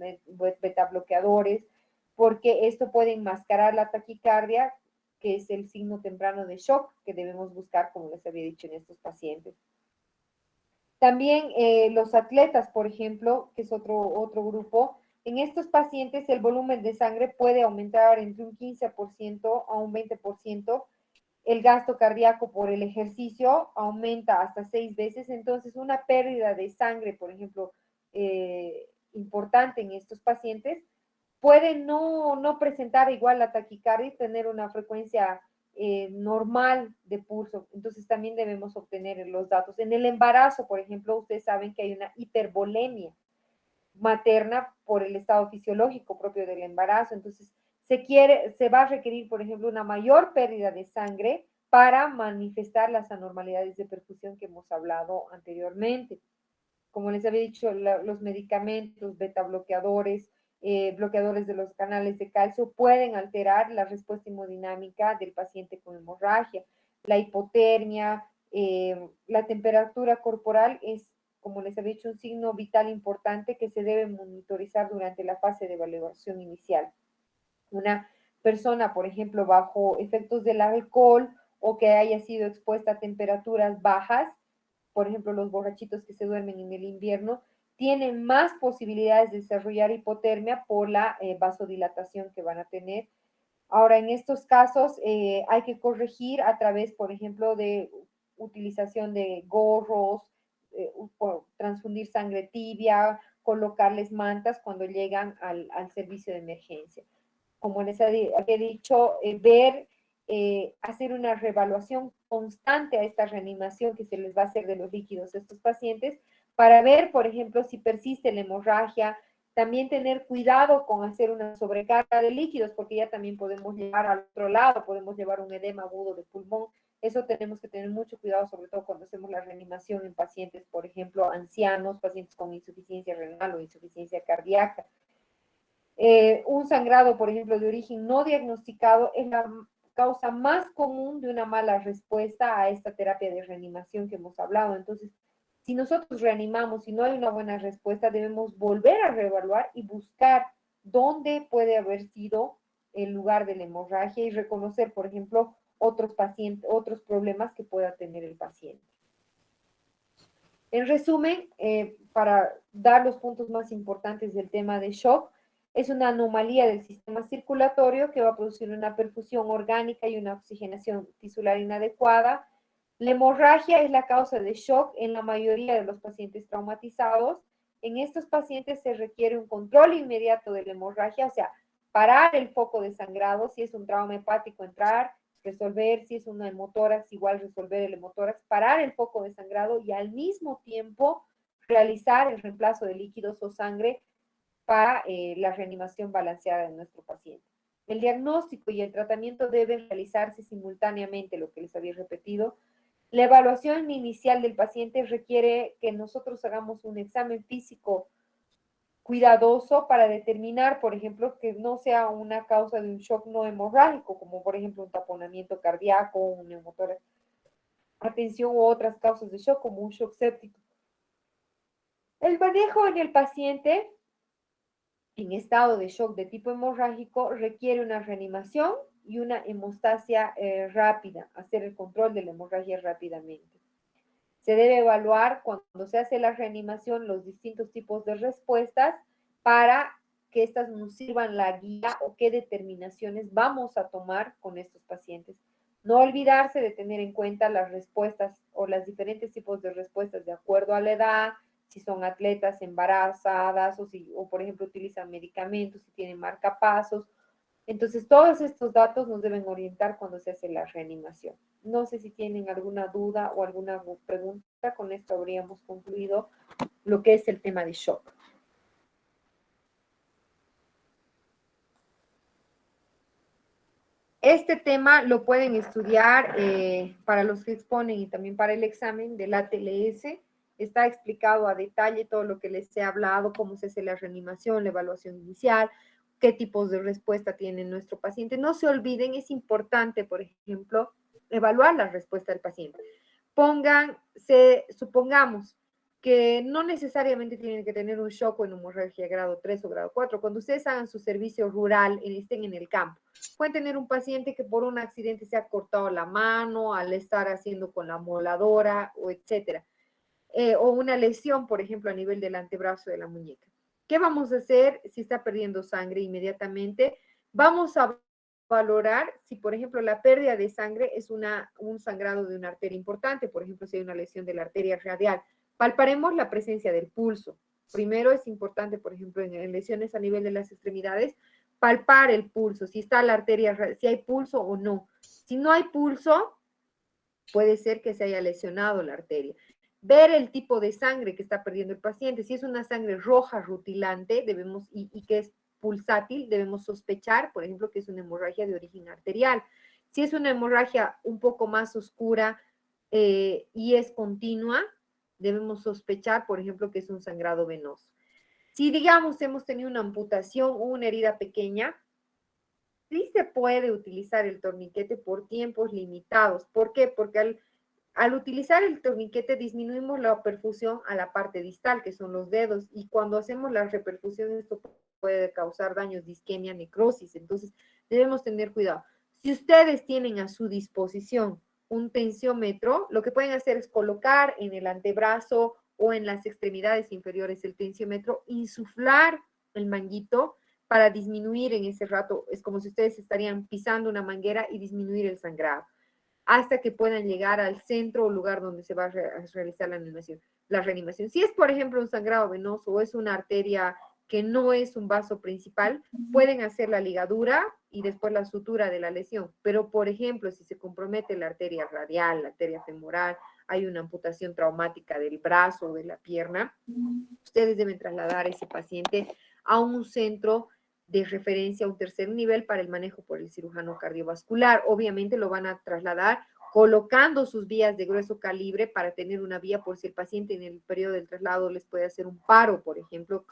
beta bloqueadores, porque esto puede enmascarar la taquicardia, que es el signo temprano de shock que debemos buscar, como les había dicho, en estos pacientes. También los atletas, por ejemplo, que es otro grupo, en estos pacientes el volumen de sangre puede aumentar entre un 15% a un 20%. El gasto cardíaco por el ejercicio aumenta hasta 6 veces. Entonces, una pérdida de sangre, por ejemplo, importante en estos pacientes, puede no presentar igual la taquicardia y tener una frecuencia normal de pulso. Entonces también debemos obtener los datos. En el embarazo, por ejemplo, ustedes saben que hay una hipervolemia materna por el estado fisiológico propio del embarazo. Entonces se va a requerir, por ejemplo, una mayor pérdida de sangre para manifestar las anormalidades de perfusión que hemos hablado anteriormente. Como les había dicho, los medicamentos, beta bloqueadores, bloqueadores de los canales de calcio pueden alterar la respuesta hemodinámica del paciente con hemorragia. La hipotermia, la temperatura corporal es, como les había dicho, un signo vital importante que se debe monitorizar durante la fase de evaluación inicial. Una persona, por ejemplo, bajo efectos del alcohol o que haya sido expuesta a temperaturas bajas, por ejemplo, los borrachitos que se duermen en el invierno, tienen más posibilidades de desarrollar hipotermia por la vasodilatación que van a tener. Ahora, en estos casos hay que corregir a través, por ejemplo, de utilización de gorros, transfundir sangre tibia, colocarles mantas cuando llegan al servicio de emergencia. Como les había dicho, hacer una reevaluación constante a esta reanimación que se les va a hacer de los líquidos a estos pacientes para ver, por ejemplo, si persiste la hemorragia. También tener cuidado con hacer una sobrecarga de líquidos, porque ya también podemos llevar al otro lado, podemos llevar un edema agudo de pulmón. Eso tenemos que tener mucho cuidado, sobre todo cuando hacemos la reanimación en pacientes, por ejemplo, ancianos, pacientes con insuficiencia renal o insuficiencia cardíaca. Un sangrado, por ejemplo, de origen no diagnosticado es la causa más común de una mala respuesta a esta terapia de reanimación que hemos hablado. Entonces, si nosotros reanimamos y no hay una buena respuesta, debemos volver a reevaluar y buscar dónde puede haber sido el lugar de la hemorragia y reconocer, por ejemplo, otros pacientes, otros problemas que pueda tener el paciente. En resumen, para dar los puntos más importantes del tema de shock, es una anomalía del sistema circulatorio que va a producir una perfusión orgánica y una oxigenación tisular inadecuada. La hemorragia es la causa de shock en la mayoría de los pacientes traumatizados. En estos pacientes se requiere un control inmediato de la hemorragia, o sea, parar el foco de sangrado, si es un trauma hepático, entrar, resolver, si es una hemotórax, igual resolver el hemotórax, parar el foco de sangrado y al mismo tiempo realizar el reemplazo de líquidos o sangre para la reanimación balanceada de nuestro paciente. El diagnóstico y el tratamiento deben realizarse simultáneamente, lo que les había repetido. La evaluación inicial del paciente requiere que nosotros hagamos un examen físico cuidadoso para determinar, por ejemplo, que no sea una causa de un shock no hemorrágico, como por ejemplo un taponamiento cardíaco, un neumotórax. Atención u otras causas de shock, como un shock séptico. El manejo en el paciente en estado de shock de tipo hemorrágico requiere una reanimación y una hemostasia rápida, hacer el control de la hemorragia rápidamente. Se debe evaluar cuando se hace la reanimación los distintos tipos de respuestas para que estas nos sirvan la guía o qué determinaciones vamos a tomar con estos pacientes. No olvidarse de tener en cuenta las respuestas o los diferentes tipos de respuestas de acuerdo a la edad, si son atletas embarazadas o por ejemplo, utilizan medicamentos, si tienen marcapasos. Entonces, todos estos datos nos deben orientar cuando se hace la reanimación. No sé si tienen alguna duda o alguna pregunta. Con esto habríamos concluido lo que es el tema de shock. Este tema lo pueden estudiar para los que exponen y también para el examen del ATLS. Está explicado a detalle todo lo que les he hablado, cómo se hace la reanimación, la evaluación inicial, qué tipos de respuesta tiene nuestro paciente. No se olviden, es importante, por ejemplo, evaluar la respuesta del paciente. Supongamos que no necesariamente tienen que tener un shock o en hemorragia grado 3 o grado 4. Cuando ustedes hagan su servicio rural, estén en el campo, pueden tener un paciente que por un accidente se ha cortado la mano al estar haciendo con la moladora o etcétera. O una lesión, por ejemplo, a nivel del antebrazo de la muñeca. ¿Qué vamos a hacer si está perdiendo sangre inmediatamente? Vamos a valorar si, por ejemplo, la pérdida de sangre es un sangrado de una arteria importante, por ejemplo, si hay una lesión de la arteria radial. Palparemos la presencia del pulso. Primero es importante, por ejemplo, en lesiones a nivel de las extremidades, palpar el pulso, si está la arteria, si hay pulso o no. Si no hay pulso, puede ser que se haya lesionado la arteria. Ver el tipo de sangre que está perdiendo el paciente. Si es una sangre roja rutilante y que es pulsátil, debemos sospechar, por ejemplo, que es una hemorragia de origen arterial. Si es una hemorragia un poco más oscura y es continua, debemos sospechar, por ejemplo, que es un sangrado venoso. Si, digamos, hemos tenido una amputación o una herida pequeña, sí se puede utilizar el torniquete por tiempos limitados. ¿Por qué? Porque al utilizar el torniquete disminuimos la perfusión a la parte distal, que son los dedos, y cuando hacemos la reperfusión esto puede causar daños de isquemia, necrosis, entonces debemos tener cuidado. Si ustedes tienen a su disposición un tensiómetro, lo que pueden hacer es colocar en el antebrazo o en las extremidades inferiores el tensiómetro, insuflar el manguito para disminuir en ese rato, es como si ustedes estarían pisando una manguera y disminuir el sangrado hasta que puedan llegar al centro o lugar donde se va a realizar la reanimación. Si es, por ejemplo, un sangrado venoso o es una arteria que no es un vaso principal, pueden hacer la ligadura y después la sutura de la lesión. Pero, por ejemplo, si se compromete la arteria radial, la arteria femoral, hay una amputación traumática del brazo o de la pierna, ustedes deben trasladar a ese paciente a un centro de referencia a un tercer nivel para el manejo por el cirujano cardiovascular. Obviamente lo van a trasladar colocando sus vías de grueso calibre para tener una vía por si el paciente en el periodo del traslado les puede hacer un paro, por ejemplo,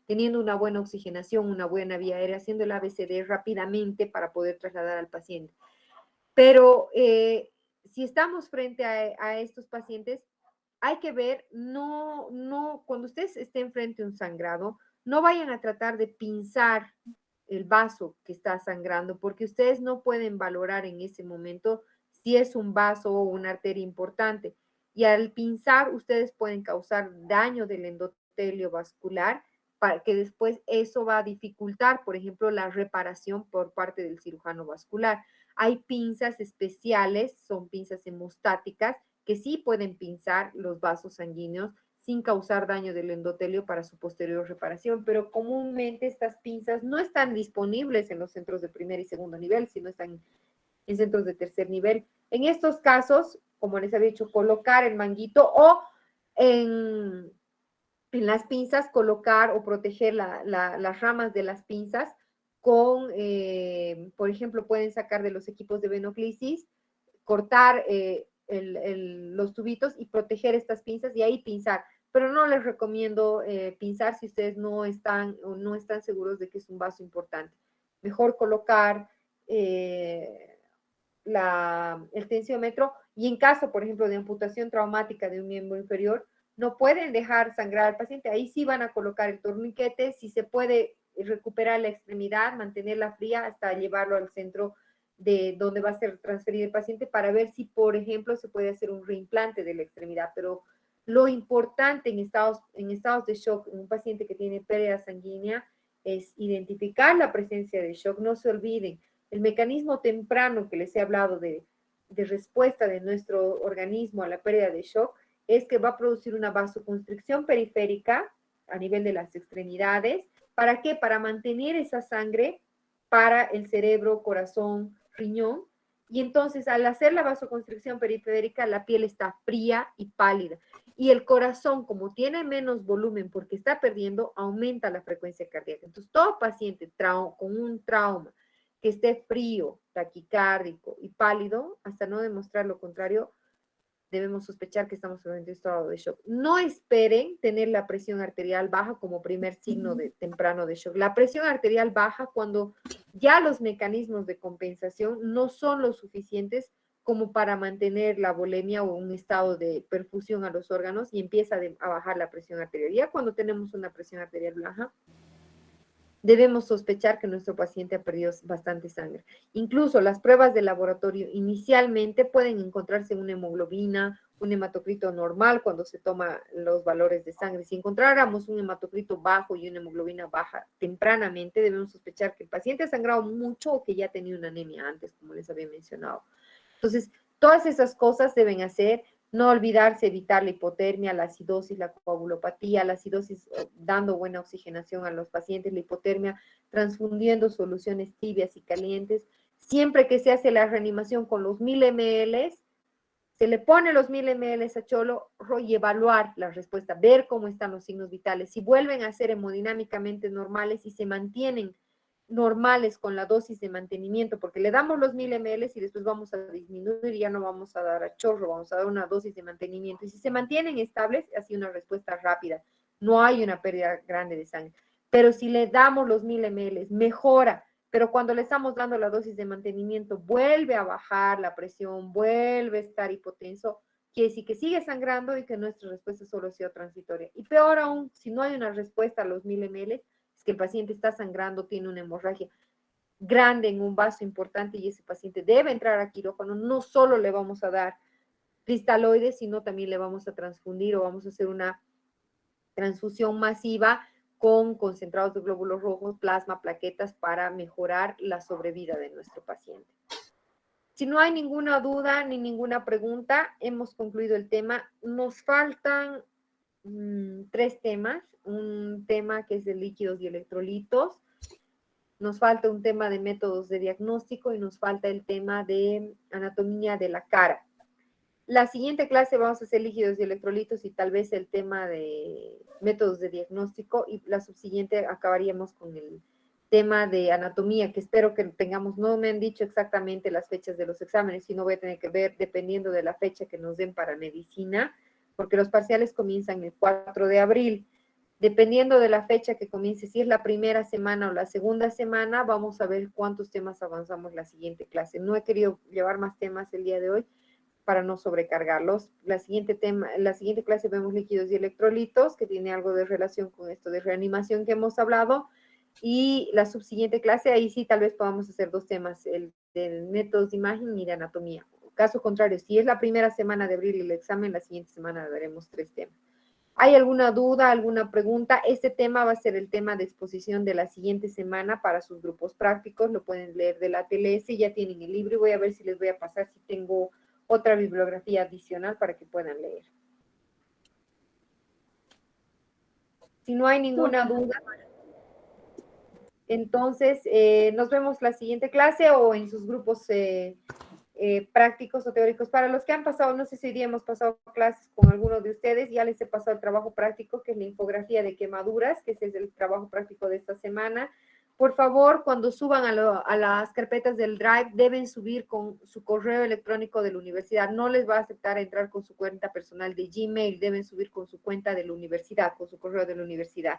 teniendo una buena oxigenación, una buena vía aérea, haciendo el ABCD rápidamente para poder trasladar al paciente. Pero si estamos frente a estos pacientes, hay que ver, cuando ustedes estén frente a un sangrado, no vayan a tratar de pinzar el vaso que está sangrando, porque ustedes no pueden valorar en ese momento si es un vaso o una arteria importante. Y al pinzar, ustedes pueden causar daño del endotelio vascular, para que después eso va a dificultar, por ejemplo, la reparación por parte del cirujano vascular. Hay pinzas especiales, son pinzas hemostáticas, que sí pueden pinzar los vasos sanguíneos sin causar daño del endotelio para su posterior reparación, pero comúnmente estas pinzas no están disponibles en los centros de primer y segundo nivel, sino están en centros de tercer nivel. En estos casos, como les había dicho, colocar el manguito o en, las pinzas colocar o proteger las ramas de las pinzas con, por ejemplo, pueden sacar de los equipos de venoclisis, cortar los tubitos y proteger estas pinzas y ahí pinzar. Pero no les recomiendo pinzar si ustedes no están o no están seguros de que es un vaso importante. Mejor colocar el tensiómetro y en caso, por ejemplo, de amputación traumática de un miembro inferior, no pueden dejar sangrar al paciente. Ahí sí van a colocar el torniquete, si se puede recuperar la extremidad, mantenerla fría hasta llevarlo al centro de donde va a ser transferido el paciente para ver si, por ejemplo, se puede hacer un reimplante de la extremidad. Pero lo importante en estados de shock, en un paciente que tiene pérdida sanguínea, es identificar la presencia de shock. No se olviden, el mecanismo temprano que les he hablado de de respuesta de nuestro organismo a la pérdida de shock es que va a producir una vasoconstricción periférica a nivel de las extremidades. ¿Para qué? Para mantener esa sangre para el cerebro, corazón, riñón. Y entonces, al hacer la vasoconstricción periférica, la piel está fría y pálida. Y el corazón, como tiene menos volumen porque está perdiendo, aumenta la frecuencia cardíaca. Entonces, todo paciente con un trauma que esté frío, taquicárdico y pálido, hasta no demostrar lo contrario, debemos sospechar que estamos en un estado de shock. No esperen tener la presión arterial baja como primer signo temprano de shock. La presión arterial baja cuando ya los mecanismos de compensación no son lo suficientes como para mantener la volemia o un estado de perfusión a los órganos y empieza a bajar la presión arterial. Ya cuando tenemos una presión arterial baja, debemos sospechar que nuestro paciente ha perdido bastante sangre. Incluso las pruebas de laboratorio inicialmente pueden encontrarse una hemoglobina, un hematocrito normal cuando se toma los valores de sangre. Si encontráramos un hematocrito bajo y una hemoglobina baja tempranamente, debemos sospechar que el paciente ha sangrado mucho o que ya tenía una anemia antes, como les había mencionado. Entonces, todas esas cosas deben hacer. No olvidarse evitar la hipotermia, la acidosis, la coagulopatía, la acidosis dando buena oxigenación a los pacientes, la hipotermia transfundiendo soluciones tibias y calientes. Siempre que se hace la reanimación con los 1000 ml, se le pone los 1000 ml a cholo y evaluar la respuesta, ver cómo están los signos vitales. Si vuelven a ser hemodinámicamente normales y se mantienen normales con la dosis de mantenimiento, porque le damos los 1000 ml y después vamos a disminuir y ya no vamos a dar a chorro, vamos a dar una dosis de mantenimiento. Y si se mantienen estables, así una respuesta rápida. No hay una pérdida grande de sangre. Pero si le damos los 1000 ml, mejora. Pero cuando le estamos dando la dosis de mantenimiento, vuelve a bajar la presión, vuelve a estar hipotenso, quiere decir que sigue sangrando y que nuestra respuesta solo ha sido transitoria. Y peor aún, si no hay una respuesta a los 1000 ml, que el paciente está sangrando, tiene una hemorragia grande en un vaso importante y ese paciente debe entrar a quirófano, no solo le vamos a dar cristaloides, sino también le vamos a transfundir o vamos a hacer una transfusión masiva con concentrados de glóbulos rojos, plasma, plaquetas para mejorar la sobrevida de nuestro paciente. Si no hay ninguna duda ni ninguna pregunta, hemos concluido el tema. Nos faltan 3 temas, un tema que es de líquidos y electrolitos, nos falta un tema de métodos de diagnóstico y nos falta el tema de anatomía de la cara. La siguiente clase vamos a hacer líquidos y electrolitos y tal vez el tema de métodos de diagnóstico y la subsiguiente acabaríamos con el tema de anatomía, que espero que tengamos, no me han dicho exactamente las fechas de los exámenes, sino voy a tener que ver dependiendo de la fecha que nos den para medicina, porque los parciales comienzan el 4 de abril. Dependiendo de la fecha que comience, si es la primera semana o la segunda semana, vamos a ver cuántos temas avanzamos la siguiente clase. No he querido llevar más temas el día de hoy para no sobrecargarlos. La siguiente clase vemos líquidos y electrolitos, que tiene algo de relación con esto de reanimación que hemos hablado. Y la subsiguiente clase, ahí sí tal vez podamos hacer 2 temas, el de métodos de imagen y de anatomía. Caso contrario, si es la primera semana de abril el examen, la siguiente semana daremos 3 temas. ¿Hay alguna duda, alguna pregunta? Este tema va a ser el tema de exposición de la siguiente semana para sus grupos prácticos. Lo pueden leer de la TLS, ya tienen el libro y voy a ver si les voy a pasar si tengo otra bibliografía adicional para que puedan leer. Si no hay ninguna duda, entonces nos vemos la siguiente clase o en sus grupos prácticos o teóricos. Para los que han pasado, no sé si hoy día hemos pasado clases con alguno de ustedes, ya les he pasado el trabajo práctico, que es la infografía de quemaduras, que ese es el trabajo práctico de esta semana. Por favor, cuando suban a las carpetas del Drive, deben subir con su correo electrónico de la universidad. No les va a aceptar entrar con su cuenta personal de Gmail, deben subir con su cuenta de la universidad, con su correo de la universidad.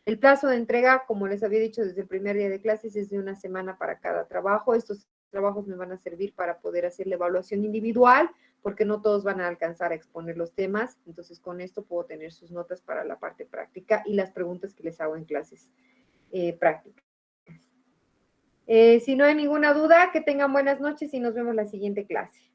El plazo de entrega, como les había dicho desde el primer día de clases, es de 1 semana para cada trabajo. Estos trabajos me van a servir para poder hacer la evaluación individual, porque no todos van a alcanzar a exponer los temas. Entonces, con esto puedo tener sus notas para la parte práctica y las preguntas que les hago en clases prácticas. Si no hay ninguna duda, que tengan buenas noches y nos vemos la siguiente clase.